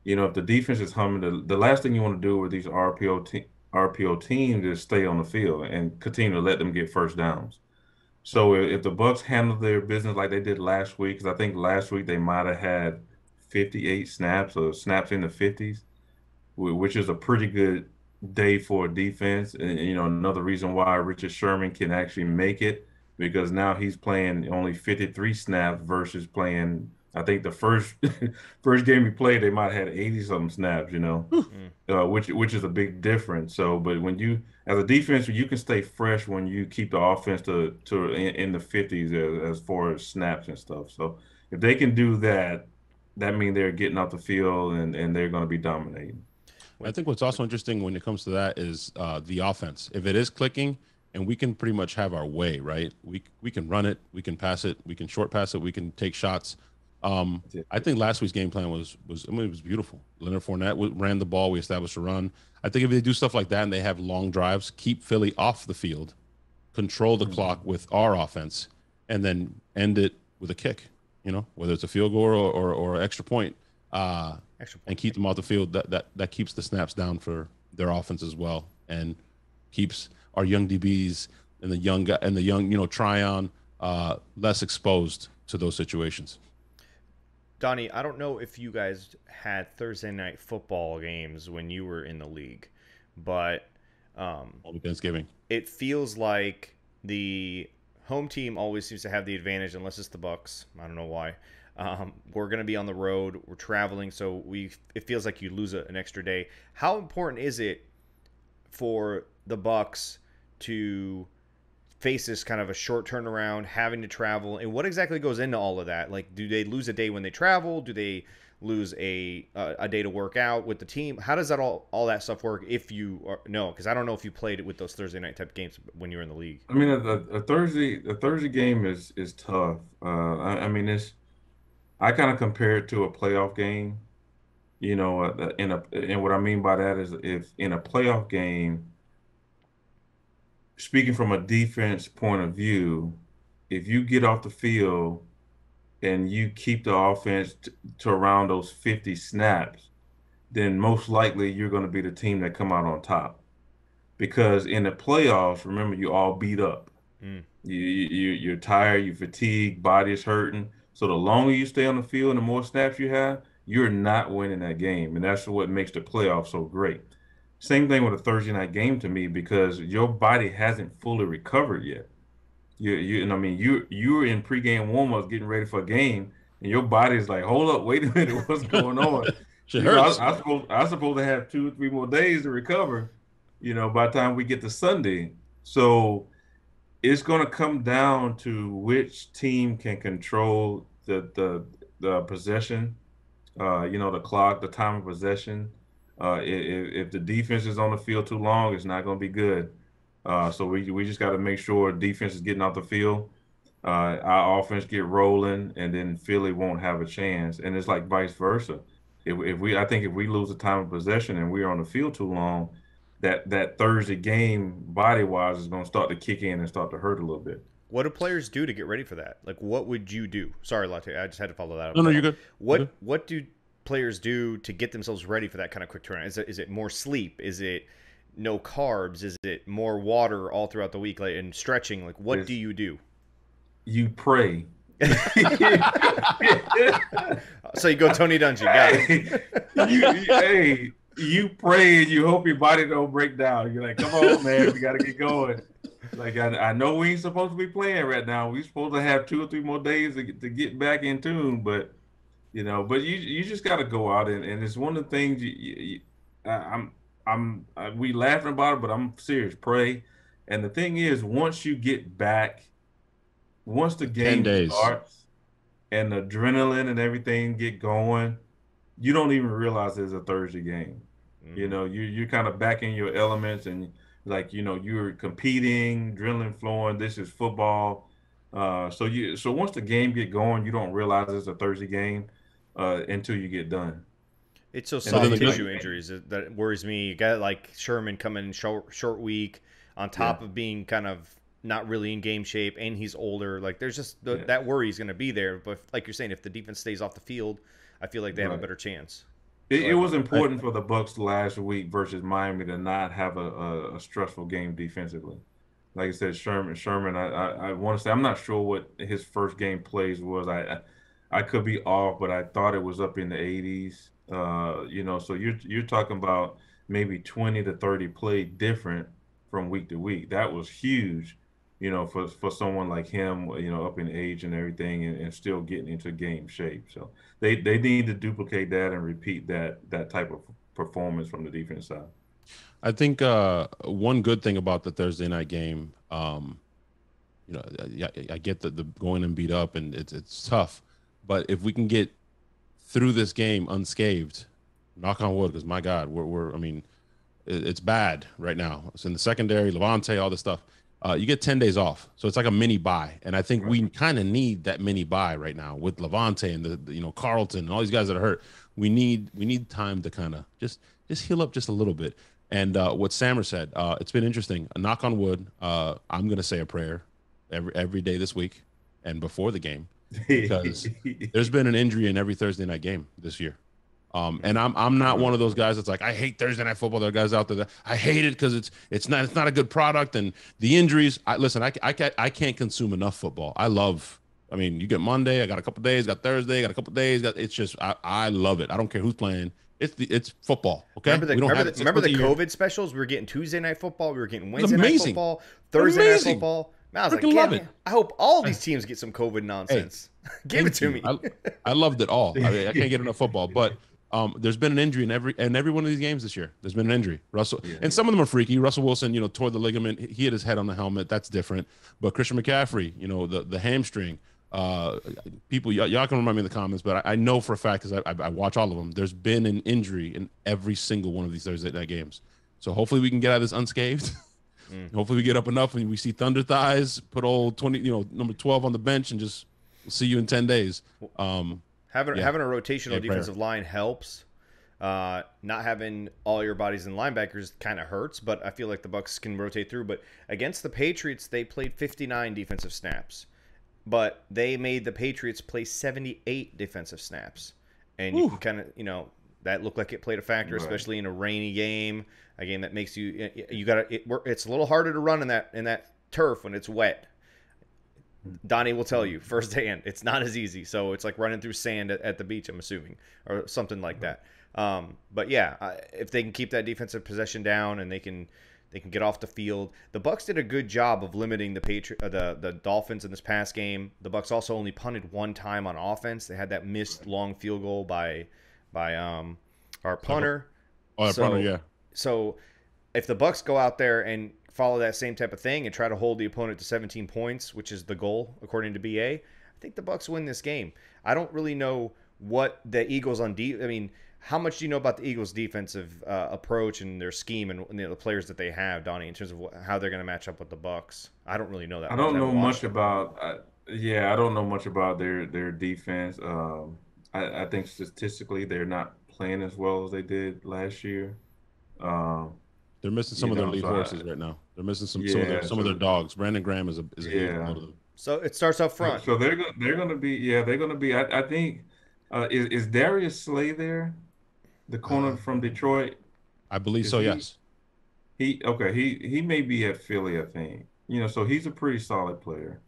the defense is humming, the last thing you want to do with these RPO teams is stay on the field and continue to let them get first downs. So if the Bucs handle their business like they did last week, because I think last week they might have had 58 snaps or snaps in the 50s, which is a pretty good day for a defense. And another reason why Richard Sherman can actually make it because now he's playing only 53 snaps versus playing. I think the first first game he played, they might have had 80 something snaps. Which is a big difference. So, but when you as a defense, you can stay fresh when you keep the offense to in the 50s as far as snaps and stuff. So if they can do that, that means they're getting off the field and they're going to be dominating. I think what's also interesting when it comes to that is the offense. If it is clicking and we can pretty much have our way, right? We can run it, we can pass it, we can short pass it, we can take shots. I think last week's game plan was I mean, it was beautiful. Leonard Fournette ran the ball, we established a run. I think if they do stuff like that and they have long drives, keep Philly off the field, control the clock with our offense, and then end it with a kick. Whether it's a field goal or extra point. And keep them off the field. That keeps the snaps down for their offense as well, and keeps our young DBs and the young Tryon less exposed to those situations. Donnie, I don't know if you guys had Thursday night football games when you were in the league, but All Thanksgiving. it feels like the home team always seems to have the advantage unless it's the Bucs. I don't know why. We're going to be on the road. We're traveling, so it feels like you lose an extra day. How important is it for the Bucs to face this kind of a short turnaround, having to travel, and what exactly goes into all of that? Like, do they lose a day when they travel? Do they lose a day to work out with the team? How does that all that stuff work? If you know, because I don't know if you played it with those Thursday night type games when you were in the league. I mean, a Thursday game is tough. I mean, I kind of compare it to a playoff game. And what I mean by that is if in a playoff game, speaking from a defense point of view, if you get off the field and you keep the offense to around those 50 snaps, then most likely you're going to be the team that come out on top. Because in the playoffs, remember, you all beat up. Mm. You're tired, you're fatigued, body's hurting. So the longer you stay on the field and the more snaps you have, you're not winning that game. And that's what makes the playoffs so great. Same thing with a Thursday night game to me because your body hasn't fully recovered yet. And I mean you're in pregame warm-ups getting ready for a game, and your body's like, hold up, wait a minute, what's going on? Shit hurts. I'm supposed to have 2 or 3 more days to recover, by the time we get to Sunday. So it's going to come down to which team can control the possession, the clock, the time of possession. If the defense is on the field too long, it's not going to be good. So we just got to make sure defense is getting off the field, our offense get rolling, and then Philly won't have a chance. And it's like vice versa. I think if we lose the time of possession and we're on the field too long, that Thursday game body wise is going to start to kick in and start to hurt a little bit. What do players do to get ready for that? Like, what would you do? Sorry, Latte, I just had to follow that up. No, you're good. What do players do to get themselves ready for that kind of quick turnaround? Is it more sleep? Is it no carbs? Is it more water all throughout the week, like, and stretching? Like, what do you do? You pray. So you go Tony Dungy. Got it. You pray and you hope your body don't break down. You're like, come on, man, we got to get going. Like, I know we ain't supposed to be playing right now. We're supposed to have 2 or 3 more days to get back in tune. But, you just got to go out. And it's one of the things we laughing about it, but I'm serious. Pray. And the thing is, once you get back, once the game starts and the adrenaline and everything get going, you don't even realize there's a Thursday game. Mm-hmm. You're kind of back in your elements, and you're competing, adrenaline flowing. This is football. So once the game get going, you don't realize it's a Thursday game until you get done. It's so soft tissue injuries that worries me. You got like Sherman coming in short week on top of being kind of not really in game shape, and he's older. Like, there's just that worry is going to be there. But like you're saying, if the defense stays off the field, I feel like they have a better chance. It was important for the Bucs last week versus Miami to not have a stressful game defensively. Like I said, Sherman. I want to say I'm not sure what his first game plays was. I could be off, but I thought it was up in the 80s. So you're talking about maybe 20 to 30 play different from week to week. That was huge, for someone like him, up in age and everything, and still getting into game shape. So they need to duplicate that and repeat that type of performance from the defense side. I think one good thing about the Thursday night game, I get the going and beat up, and it's tough, but if we can get through this game unscathed, knock on wood, because my God, it's bad right now. It's in the secondary, Levante, all this stuff. You get 10 days off, so it's like a mini bye, and I think we kind of need that mini bye right now with Levante and the Carlton and all these guys that are hurt. We need time to kind of just heal up just a little bit. And what Sammer said, it's been interesting. A knock on wood. I'm gonna say a prayer every day this week and before the game, because there's been an injury in every Thursday night game this year. And I'm not one of those guys that's like, I hate Thursday night football. There are guys out there that I hate it because it's not a good product, and the injuries. I can't consume enough football. You get Monday, I got a couple days, got Thursday, got a couple days. It's just I love it. I don't care who's playing. It's football. Okay. Remember the COVID specials? We were getting Tuesday night football. We were getting Wednesday night football, Thursday night football. Man, I was like, love it. I hope all these teams get some COVID nonsense. Hey, give it to me. I loved it all. I can't get enough football, but. There's been an injury in every one of these games this year. There's been an injury. And some of them are freaky. Russell Wilson, tore the ligament. He hit his head on the helmet. That's different. But Christian McCaffrey, the hamstring. People, y'all can remind me in the comments, but I know for a fact because I watch all of them. There's been an injury in every single one of these Thursday night games. So hopefully we can get out of this unscathed. Hopefully we get up enough and we see Thunder Thighs, put old 20, number 12 on the bench, and just see you in 10 days. Having a rotational defensive line helps. Not having all your bodies and linebackers kind of hurts, but I feel like the Bucs can rotate through. But against the Patriots, they played 59 defensive snaps, but they made the Patriots play 78 defensive snaps, and you can kind of that looked like it played a factor, especially in a rainy game, a game that makes it's a little harder to run in that turf when it's wet. Donnie will tell you firsthand, it's not as easy. So it's like running through sand at the beach, I'm assuming, or something like that. But yeah, if they can keep that defensive possession down and they can get off the field, the Bucs did a good job of limiting the Dolphins in this past game. The Bucs also only punted one time on offense. They had that missed long field goal by our punter. Punter, yeah. So if the Bucs go out there and follow that same type of thing and try to hold the opponent to 17 points, which is the goal according to BA, I think the Bucs win this game. I don't really know what the Eagles how much do you know about the Eagles' defensive approach and their scheme and the players that they have, Donnie, in terms of how they're going to match up with the Bucs? I don't really know that. I don't know much about. I don't know much about their defense. I think statistically they're not playing as well as they did last year. They're missing some of their lead horses right now. They're missing some of their dogs. Brandon Graham is a huge one of them. So it starts up front. So they're going to be. Yeah, they're going to be. I think Is Darius Slay there? The corner from Detroit? I believe Is so. he Yes. he may be at Philly, I think. So he's a pretty solid player.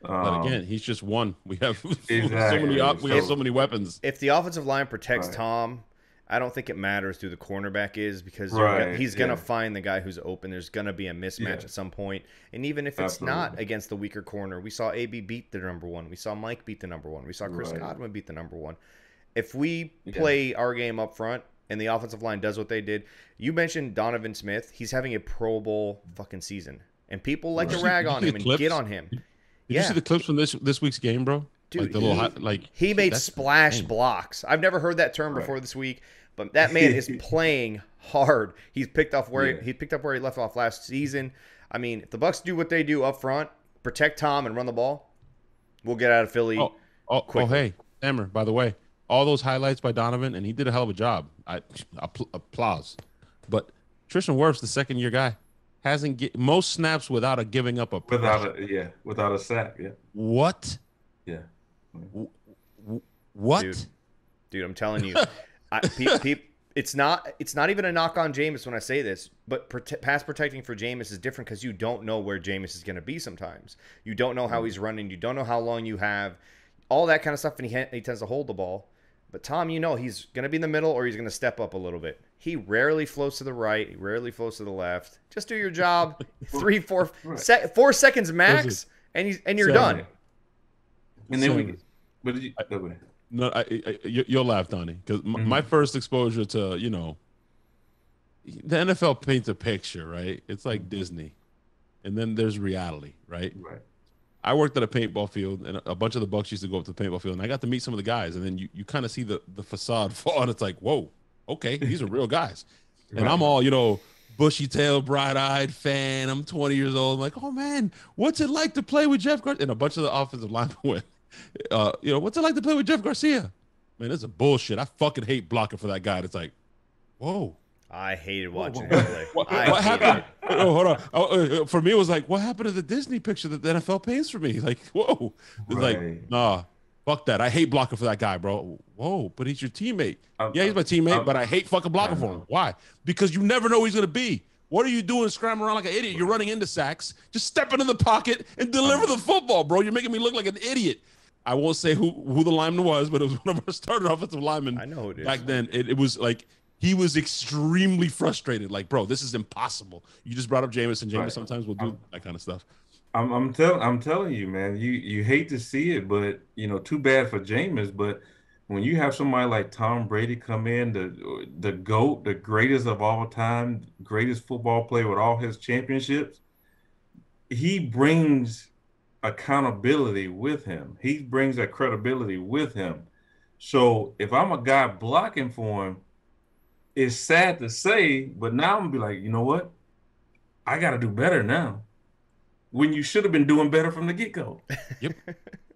But again, he's just one. We have Exactly. we have so many weapons. If the offensive line protects Right. Tom, I don't think it matters who the cornerback is because Right, he's going to yeah. find the guy who's open. There's going to be a mismatch Yeah. at some point. And even if it's not Absolutely. against the weaker corner, we saw AB beat the number one. We saw Mike beat the number one. We saw Chris Right. Godwin beat the number one. If we Yeah. play our game up front and the offensive line does what they did, you mentioned Donovan Smith. He's having a Pro Bowl fucking season. And people like to Right. rag Did you on see him the and clips? get on him. Did Yeah. you see the clips from this week's game, bro? Dude, like the little he made that's splash insane. blocks. I've never heard that term Right. before this week, but that man is playing hard. He's picked up where Yeah. he picked up where he left off last season. I mean, if the Bucs do what they do up front, protect Tom and run the ball, we'll get out of Philly. Oh, quickly. hey, Hammer, by the way, all those highlights by Donovan, and he did a hell of a job. Applause. But Tristan Wirfs, the second-year guy, hasn't get most snaps without giving up a pressure. Without a sack. Yeah. What? Yeah. What? Dude, I'm telling you, it's not even a knock on Jameis when I say this, but pass protecting for Jameis is different because you don't know where Jameis is going to be sometimes. You don't know how he's running. You don't know how long you have. All that kind of stuff, and he tends to hold the ball. But Tom, he's going to be in the middle or he's going to step up a little bit. He rarely floats to the right. He rarely floats to the left. Just do your job. 4 seconds max, and you're done. And then Same. but did you, go ahead. No, you'll laugh, Donnie, because my first exposure to the NFL paints a picture, right? It's like Disney, and then there's reality, right? Right. I worked at a paintball field, and a bunch of the Bucs used to go up to the paintball field, and I got to meet some of the guys, and then you kind of see the facade fall, and it's like, whoa, okay, these are real guys. And Right. I'm all, bushy-tailed, bright-eyed fan. I'm 20 years old. I'm like, oh, man, what's it like to play with Jeff Garcia? And a bunch of the offensive linemen went, what's it like to play with Jeff Garcia? Man, this is bullshit. I fucking hate blocking for that guy. And it's like, whoa. I hated watching him play. What I hated happened? it. Oh, hold on. For me, it was like, what happened to the Disney picture that the NFL paints for me? Like, whoa. It's like, Right. nah, fuck that. I hate blocking for that guy, bro. Whoa, but he's your teammate. I'm- Yeah, he's my teammate, but I hate fucking blocking I for know. him. Why? Because you never know who he's going to be. What are you doing scrambling around like an idiot? You're running into sacks. Just step into the pocket and deliver the football, bro. You're making me look like an idiot. I won't say who the lineman was, but it was one of our starting offensive linemen. I know who it is. Back then, it was like he was extremely frustrated. Like, bro, this is impossible. You just brought up Jameis, and Jameis Right. sometimes will do that kind of stuff. I'm telling you, man. You hate to see it, but too bad for Jameis. But when you have somebody like Tom Brady come in, the GOAT, the greatest of all time, greatest football player with all his championships, he brings accountability with him. He brings that credibility with him. So if I'm a guy blocking for him, it's sad to say, but now I'm gonna be like, you know what? I got to do better now. When you should have been doing better from the get-go. Yep.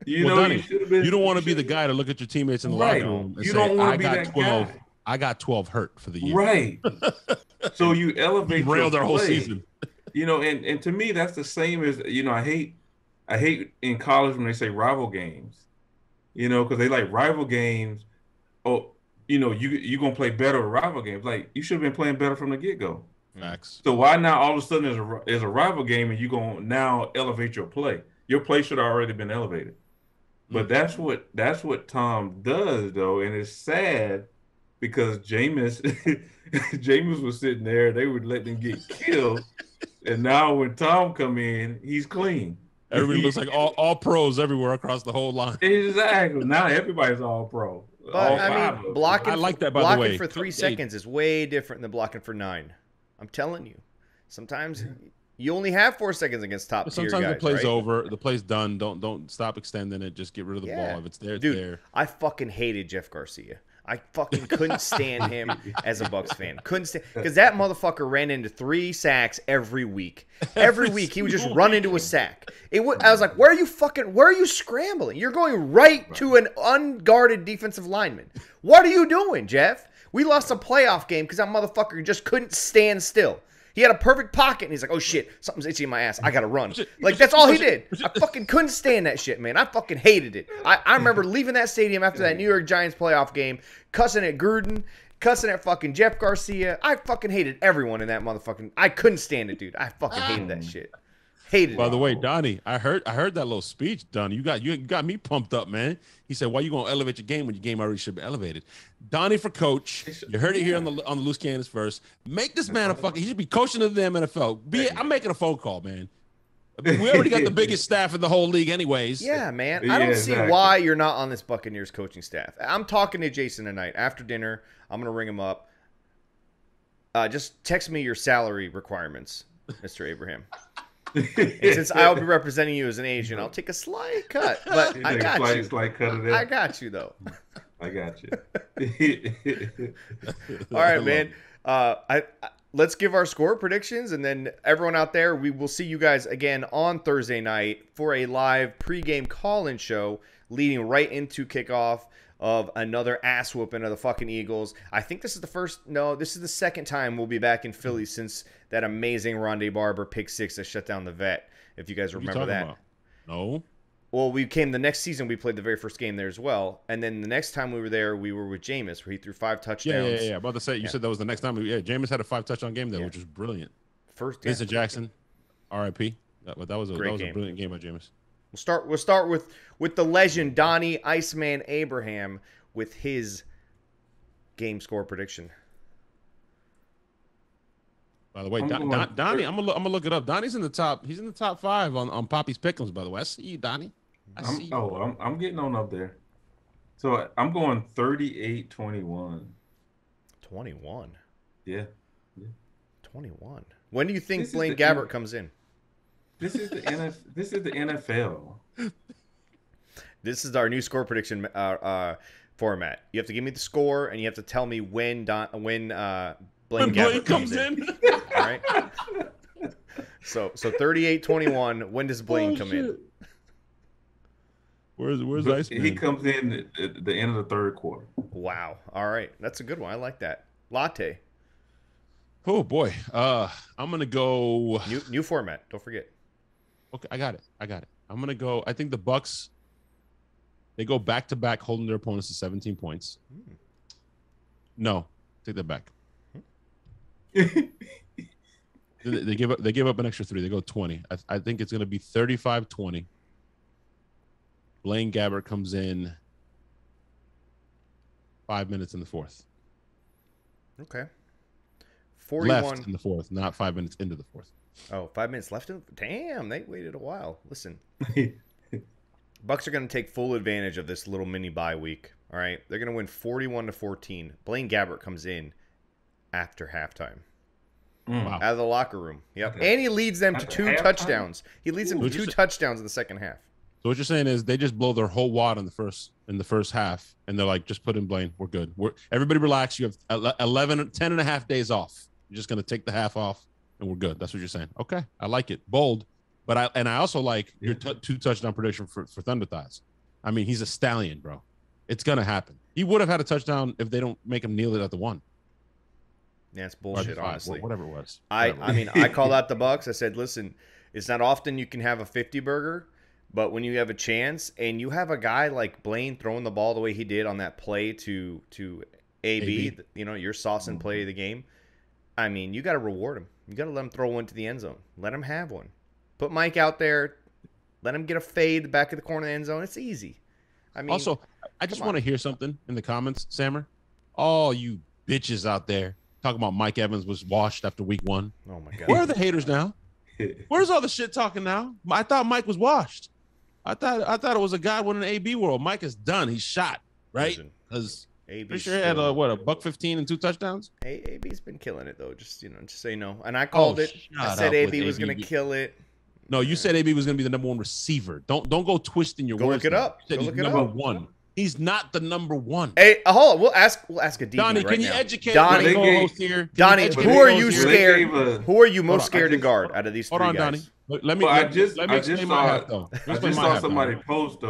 You should have been. You don't want to be the guy to look at your teammates in the Right. locker room and You say, don't wanna I be got that 12. guy. I got 12 hurt for the year. Right. So you elevate your Railed our whole play. season. And to me that's the same as I hate in college when they say rival games. Because they like rival games. Oh, you're gonna play better with rival games. Like you should have been playing better from the get-go. Facts. So why now all of a sudden is a rival game and you're gonna now elevate your play? Your play should have already been elevated. But that's what Tom does though, and it's sad because Jameis was sitting there, they would let them get killed, and now when Tom come in, he's clean. Everybody looks like all pros everywhere across the whole line. Exactly. Now everybody's all pro. But All I five of mean, them. blocking I like that, by the blocking way. for 3 Hey. seconds is way different than blocking for 9. I'm telling you. Sometimes you only have 4 seconds against top tier Sometimes guys, the play's right? over, the play's done. Don't stop extending it. Just get rid of the Yeah. ball. If it's there, it's Dude, there. I fucking hated Jeff Garcia. I fucking couldn't stand him as a Bucs fan. Couldn't stand because that motherfucker ran into 3 sacks every week. Every week he would just run into a sack. I was like, where are you scrambling? You're going right to an unguarded defensive lineman. What are you doing, Jeff? We lost a playoff game because that motherfucker just couldn't stand still. He had a perfect pocket, and he's like, oh, shit, something's itching in my ass. I got to run. Like, that's all he did. I fucking couldn't stand that shit, man. I fucking hated it. I remember leaving that stadium after that New York Giants playoff game, cussing at Gruden, cussing at fucking Jeff Garcia. I fucking hated everyone in that motherfucking. I couldn't stand it, dude. I fucking hated that shit. Hated it. By the way, Donnie, I heard that little speech, Donnie. You got me pumped up, man. He said, "Why you gonna elevate your game when your game already should be elevated?" Donnie for coach. You heard it here on the Loose Cannons first. Make this man a fucking. He should be coaching of the NFL. I'm making a phone call, man. We already got the biggest staff in the whole league, anyways. Yeah, man. I don't see why you're not on this Buccaneers coaching staff. I'm talking to Jason tonight after dinner. I'm gonna ring him up. Just text me your salary requirements, Mr. Abraham. And since I'll be representing you as an agent, I'll take a slight cut. But I got you. Slight cut of that. I got you, though. I got you. All right, man. Let's give our score predictions, and then everyone out there, we will see you guys again on Thursday night for a live pregame call-in show leading right into kickoff of another ass whooping of the fucking Eagles. I think this is the second time we'll be back in Philly since that amazing Rondé Barber pick six that shut down the vet, if you guys remember that. About? No. Well, we came the next season, we played the very first game there as well. And then the next time we were there, we were with Jameis, where he threw 5 touchdowns. Yeah. About to say, you said that was the next time. Jameis had a 5-touchdown game there, which was brilliant. Vincent Jackson, R.I.P. That was a brilliant game by Jameis. We'll start with the legend Donnie Iceman Abraham with his game score prediction. By the way, Donnie, I'm gonna look it up. Donnie's in the top. He's in the top 5 on Poppy's Pick'ems. By the way, I see you, Donnie. I'm getting on up there. So I'm going 38-21. 21. Yeah. 21. When do you think Blaine Gabbert comes in? This is the NFL. This is our new score prediction format. You have to give me the score, and you have to tell me when Blaine Gabbert comes in. All right. So 38-21. When does Blaine come in? Where's Iceman? He comes in at the end of the third quarter. Wow. All right. That's a good one. I like that. Latte. Oh boy. I'm gonna go new format. Don't forget. Okay, I got it. I'm gonna go. I think the Bucs. They go back to back, holding their opponents to 17 points. No, take that back. They give up an extra 3. They go 20. I think it's gonna be 35-20. Blaine Gabbert comes in 5 minutes in the fourth. Okay. 41 left in the fourth, not 5 minutes into the fourth. Oh, 5 minutes left in. Damn, they waited a while. Listen, Bucs are going to take full advantage of this little mini bye week. All right, they're going to win 41-14. Blaine Gabbert comes in after halftime. Wow. Out of the locker room. Yep, and he leads them to 2 touchdowns. He leads them to 2 touchdowns in the second half. So what you're saying is they just blow their whole wad in the first half, and they're like, just put in Blaine. We're good. Everybody relax. You have 10 and a half days off. You're just going to take the half off, and we're good. That's what you're saying. Okay, I like it. Bold. But I also like your 2 touchdown prediction for Thunder Thighs. I mean, he's a stallion, bro. It's going to happen. He would have had a touchdown if they don't make him kneel it at the 1. Yeah, it's bullshit, honestly. Whatever it was. I mean, I called out the Bucs. I said, listen, it's not often you can have a 50-burger, but when you have a chance and you have a guy like Blaine throwing the ball the way he did on that play to AB, your Saucin play of the game, I mean, you got to reward him. You got to let him throw one to the end zone. Let him have one. Put Mike out there. Let him get a fade back of the corner of the end zone. It's easy. I mean, also, I just want to hear something in the comments, Sammer. All you bitches out there talking about Mike Evans was washed after week 1. Oh my God. Where are the haters now? Where's all the shit talking now? I thought Mike was washed. I thought it was a guy winning an AB world. Mike is done. He's shot, right? Because pretty sure he had $115 and 2 touchdowns. AB's been killing it though. Just so you know. And I called it. I said AB was going to kill it. No, you said AB was going to be the number 1 receiver. Don't go twisting your words. Look it up. Go look it up. Number 1. He's not the number 1. Hey, hold on. We'll ask a DB Donnie, right can you now. educate Donnie, co-host here? Donnie, who are you scared? Who are you most scared to guard out of these 3 guys? Hold on, Donnie. Let me explain my hat, though. I just saw somebody post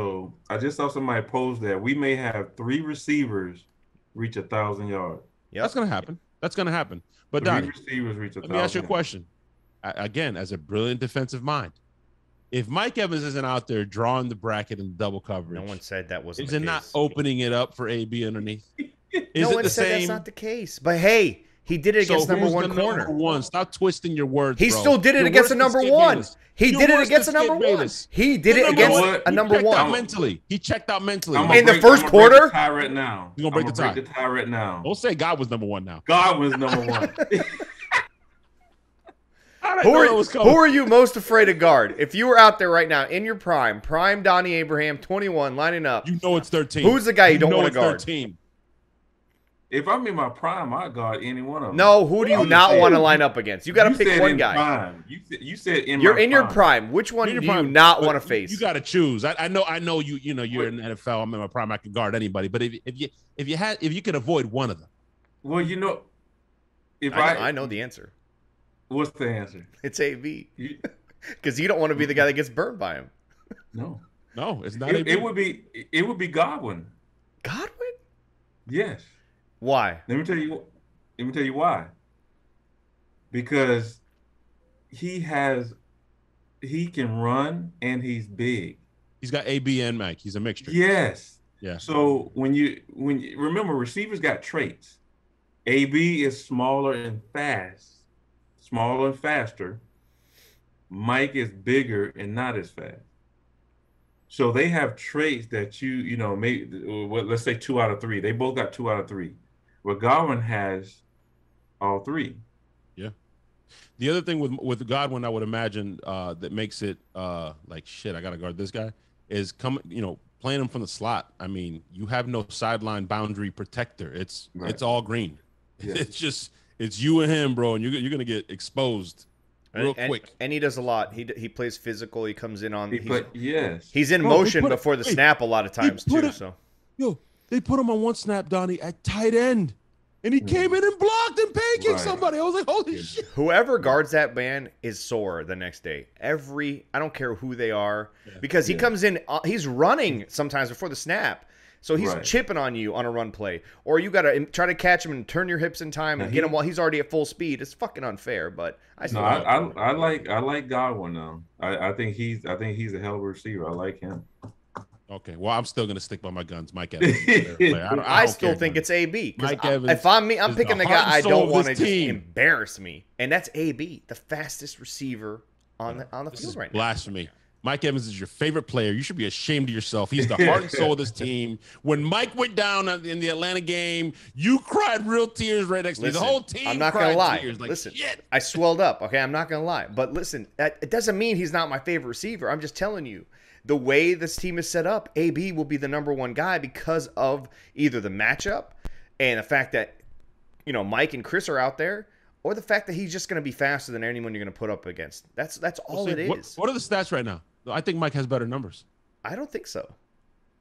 that we may have 3 receivers reach 1,000 yards. Yep. That's gonna happen. But Three Donnie, receivers reach let me ask you a 1,000. question. Again, as a brilliant defensive mind, if Mike Evans isn't out there drawing the bracket and double coverage, No one said that wasn't is the it case. not opening it up for AB underneath? Is No it one the said that's same? not the case. But hey, he did it against So number who's one the corner. Number one. Stop twisting your words. He bro. still did it You're against a worse number than Skip one. Bayless. He You're did it worse against a than number Skip one. Bayless. He did You're it number against one. a number He checked out one. mentally. He checked out mentally. In the first quarter? Break the tie right now. You're gonna break the tie. Break the tie right now. Don't say God was number one now. God was number one. Who are you most afraid to guard? If you were out there right now in your prime Donnie Abraham, 21, lining up. You know it's 13. Who's the guy you don't want to guard? 13. If I'm in my prime, I'd guard any one of them. No, who do you not want to line up against? You got to pick one guy. Prime. You said in You're my in your prime. prime. Which one do you prime, not but want to face? You got to choose. I know you. You know you're in the NFL. I'm in my prime. I can guard anybody. But if you could avoid one of them, Well, you know, I know the answer. What's the answer? It's AB. Because you don't want to be the guy that gets burned by him. No, it's not. it would be Godwin. Godwin? Yes. Why? Let me tell you why. Because he can run and he's big. He's got AB and Mike. He's a mixture. Yes. Yeah. So when you remember, receivers got traits. AB is smaller and faster. Mike is bigger and not as fast. So they have traits that maybe let's say 2 out of 3. They both got 2 out of 3. Well, Godwin has all 3. Yeah. The other thing with Godwin, I would imagine that makes it like shit. I gotta guard this guy is playing him from the slot. I mean, you have no sideline boundary protector. It's all green. Yes. It's you and him, bro, and you're gonna get exposed real quick. And he does a lot. He plays physical. He comes in on. He's in motion before the snap a lot of times too. Yo, they put him on one snap, Donnie, at tight end, and he came in and blocked and pancaked somebody. I was like, holy shit! Whoever guards that man is sore the next day. I don't care who they are, because he comes in. He's running sometimes before the snap. So he's chipping on you on a run play, or you got to try to catch him and turn your hips in time and get him while he's already at full speed. It's fucking unfair, but I like Godwin though. I think he's a hell of a receiver. I like him. Okay, well, I'm still gonna stick by my guns, Mike Evans. I still think it's AB. Mike Evans. If I'm me, I'm picking the guy I don't want to just team. embarrass me, and that's AB, the fastest receiver on the field right now. Blasphemy. Mike Evans is your favorite player. You should be ashamed of yourself. He's the heart and soul of this team. When Mike went down in the Atlanta game, you cried real tears right next to me. The whole team I'm not cried gonna lie. tears. Like, listen, shit. I swelled up. Okay, I'm not gonna lie. But listen, it doesn't mean he's not my favorite receiver. I'm just telling you, the way this team is set up, AB will be the number one guy because of either the matchup and the fact that Mike and Chris are out there, or the fact that he's just going to be faster than anyone you're going to put up against. That's all it is. What are the stats right now? I think Mike has better numbers. I don't think so.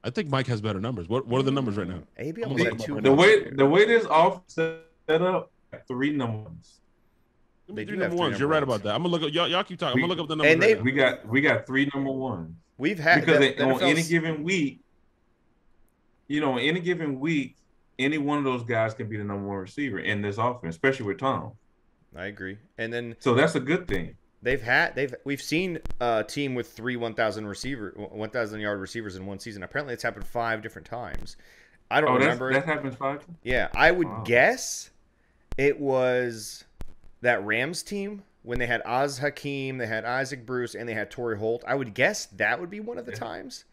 I think Mike has better numbers. What are the numbers right now? AB almost had 2. The way this offense set up, 3 number ones. They do 3 have number 3 ones. You're number right ones. about that. I'm gonna look up. Y'all keep talking. I'm gonna look up the numbers. And right now. We got 3 number ones. We've had because on any given week, any one of those guys can be the number 1 receiver in this offense, especially with Tom. I agree. And then so that's a good thing. We've seen a team with 3 1,000 yard receivers in one season. Apparently, it's happened 5 different times. I don't remember. That happens 5 times? Yeah, I would guess it was that Rams team when they had Oz Hakeem, they had Isaac Bruce, and they had Torrey Holt. I would guess that would be one of the times.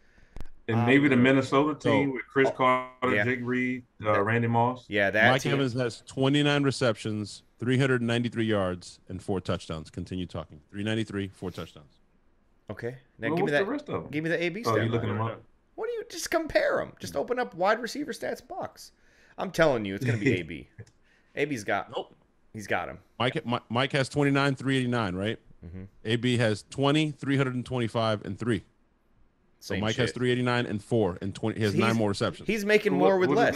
And maybe the Minnesota team with Chris Carter, Jake Reed, Randy Moss. Yeah, that Mike team. Evans has 29 receptions, 393 yards, and 4 touchdowns. Continue talking. 393, 4 touchdowns. Okay. Now What's the rest of them? Give me the AB stats. Oh, you looking them up? What do you just compare them? Just open up wide receiver stats Bucs. I'm telling you, it's going to be AB. AB's got. Nope. He's got him. Mike has 29, 389, right? Mm-hmm. AB has 20, 325, and 3. So Mike has 389 and 4 and 20. He has 9 more receptions. He's making more with less.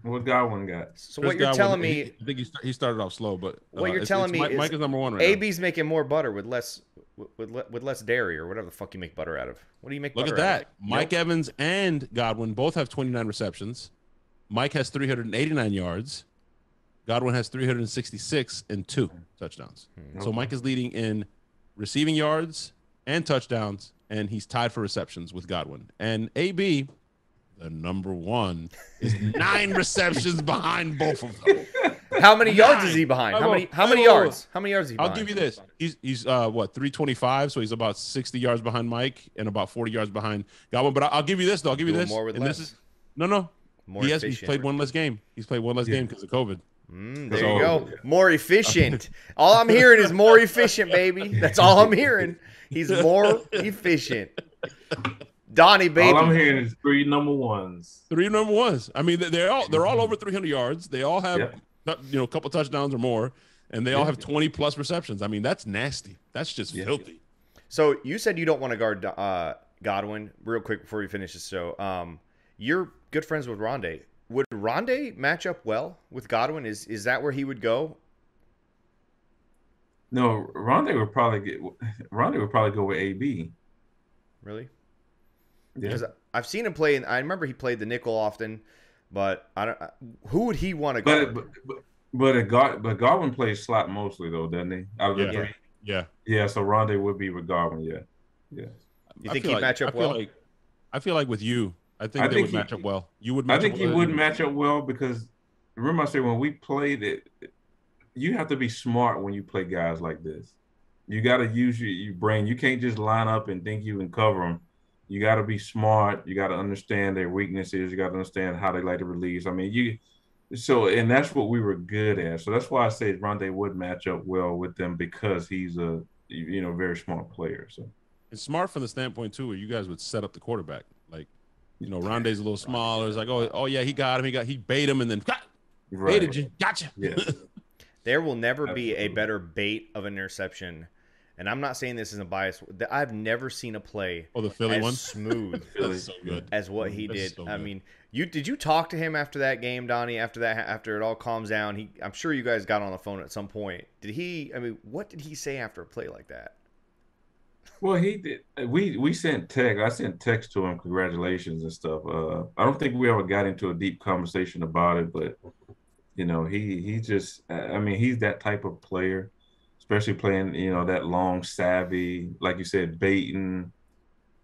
What Godwin got? So what you're telling me? I think he started off slow, but what you're telling me Mike is number 1 right now. AB's making more butter with less dairy or whatever the fuck you make butter out of. What do you make? Look butter at out that. of? Mike Evans and Godwin both have 29 receptions. Mike has 389 yards. Godwin has 366 and 2 touchdowns. So Mike is leading in receiving yards and touchdowns, and he's tied for receptions with Godwin. And AB, the number 1, is 9 receptions behind both of them. How many yards is he behind? How many yards? How many yards is he behind? I'll give you this. He's what, 325, so he's about 60 yards behind Mike and about 40 yards behind Godwin. But I'll give you this, though. I'll give you this. More with and less. This is no. More He's played one less game. He's played one less game because of COVID. There you go. More efficient. All I'm hearing is more efficient, baby. That's all I'm hearing. He's more efficient. Donnie, baby. All I'm hearing is 3 number 1s. 3 number 1s. I mean, they're all over 300 yards. They all have a couple touchdowns or more, and they all have 20 plus receptions. I mean, that's nasty. That's just filthy. So you said you don't want to guard Godwin. Real quick before we finish this show, you're good friends with Rondé. Would Rondé match up well with Godwin? Is that where he would go? No, Rondé would probably go with AB. Really? Yeah. Because I've seen him play, and I remember he played the nickel often, but I don't. Who would he want to guard? But Godwin plays slot mostly though, doesn't he? Out of the 3. Yeah. So Rondé would be with Godwin. Yeah. You think he'd match up well? I feel like with you, I think they would match up well. You would. I think he would match up well because remember I said when we played it, you have to be smart when you play guys like this. You got to use your brain. You can't just line up and think you can cover them. You got to be smart. You got to understand their weaknesses. You got to understand how they like to release. I mean, and that's what we were good at. So that's why I say Rondé would match up well with them because he's a very smart player. So it's smart from the standpoint too, where you guys would set up the quarterback. Like, Rondé's a little smaller. It's like, oh yeah, he got him. He bait him and then baited you. Gotcha. Yeah. There will never be a better bait of an interception. And I'm not saying this isn't biased. I've never seen a play the Philly as one? smooth That's so good. as what he did. So I good. mean, did you talk to him after that game, Donnie? After it all calms down, I'm sure you guys got on the phone at some point. What did he say after a play like that? Well, he did. We sent text. I sent text to him, congratulations and stuff. I don't think we ever got into a deep conversation about it, but he just. I mean, he's that type of player. Especially playing, that long savvy, like you said, baiting,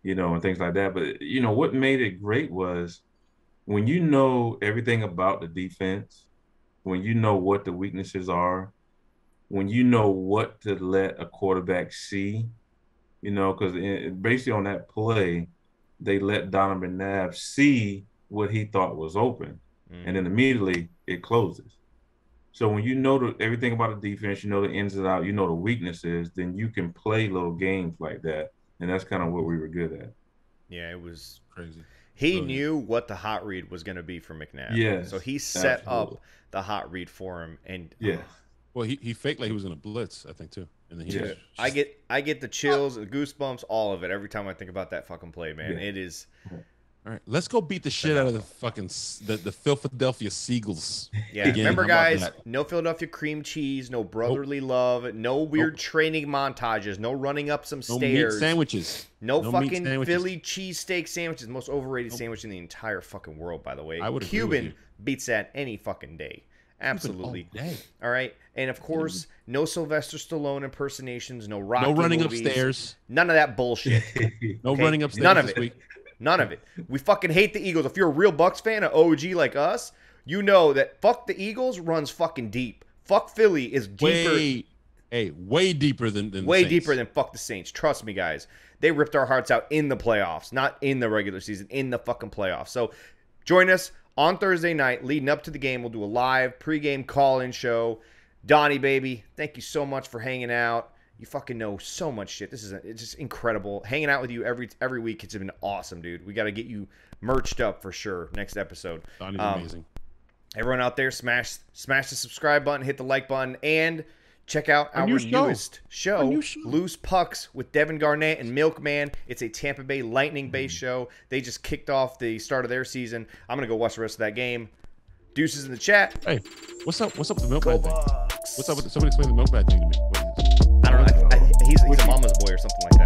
and things like that. But, what made it great was when you know everything about the defense, when you know what the weaknesses are, when you know what to let a quarterback see, because basically on that play, they let Donovan Nabb see what he thought was open. And then immediately it closes. So when you know everything about the defense, you know the ins and outs, you know the weaknesses, then you can play little games like that. And that's kind of what we were good at. Yeah, it was crazy. He knew what the hot read was going to be for McNabb. Yeah. So he set up the hot read for him. And well, he faked like he was going to blitz, I think, too. And then he I get the chills, the goosebumps, all of it every time I think about that fucking play, man. Yeah. It is. All right, let's go beat the shit out of the fucking the Philadelphia Seagulls. Yeah, again. remember, How about guys, that? no Philadelphia cream cheese, no brotherly love, no weird training montages, no running up some No stairs. meat sandwiches. No meat fucking sandwiches. Philly cheesesteak sandwiches. Most overrated sandwich in the entire fucking world, by the way. I would agree with Cuban you. beats that any fucking day. Absolutely. All day. All right. And of course, no Sylvester Stallone impersonations, no Rocky No running movies, upstairs. None of that bullshit. No Okay? running upstairs None of this it. week. None of it. We fucking hate the Eagles. If you're a real Bucs fan, an OG like us, you know that fuck the Eagles runs fucking deep. Fuck Philly is deeper. Way deeper than Way the Saints. deeper than fuck the Saints. Trust me, guys. They ripped our hearts out in the playoffs, not in the regular season, in the fucking playoffs. So join us on Thursday night leading up to the game. We'll do a live pregame call-in show. Donnie, baby, thank you so much for hanging out. You fucking know so much shit. It's just incredible. Hanging out with you every week, it's been awesome, dude. We got to get you merched up for sure next episode. Donnie's amazing. Everyone out there, smash the subscribe button, hit the like button, and check out our newest show, Loose Pucks with Devin Garnett and Milkman. It's a Tampa Bay Lightning-based show. They just kicked off the start of their season. I'm going to go watch the rest of that game. Deuces in the chat. Hey, what's up with the Milkman thing? What's up with somebody explain the Milkman thing to me? I don't know. He's a mama's boy or something like that.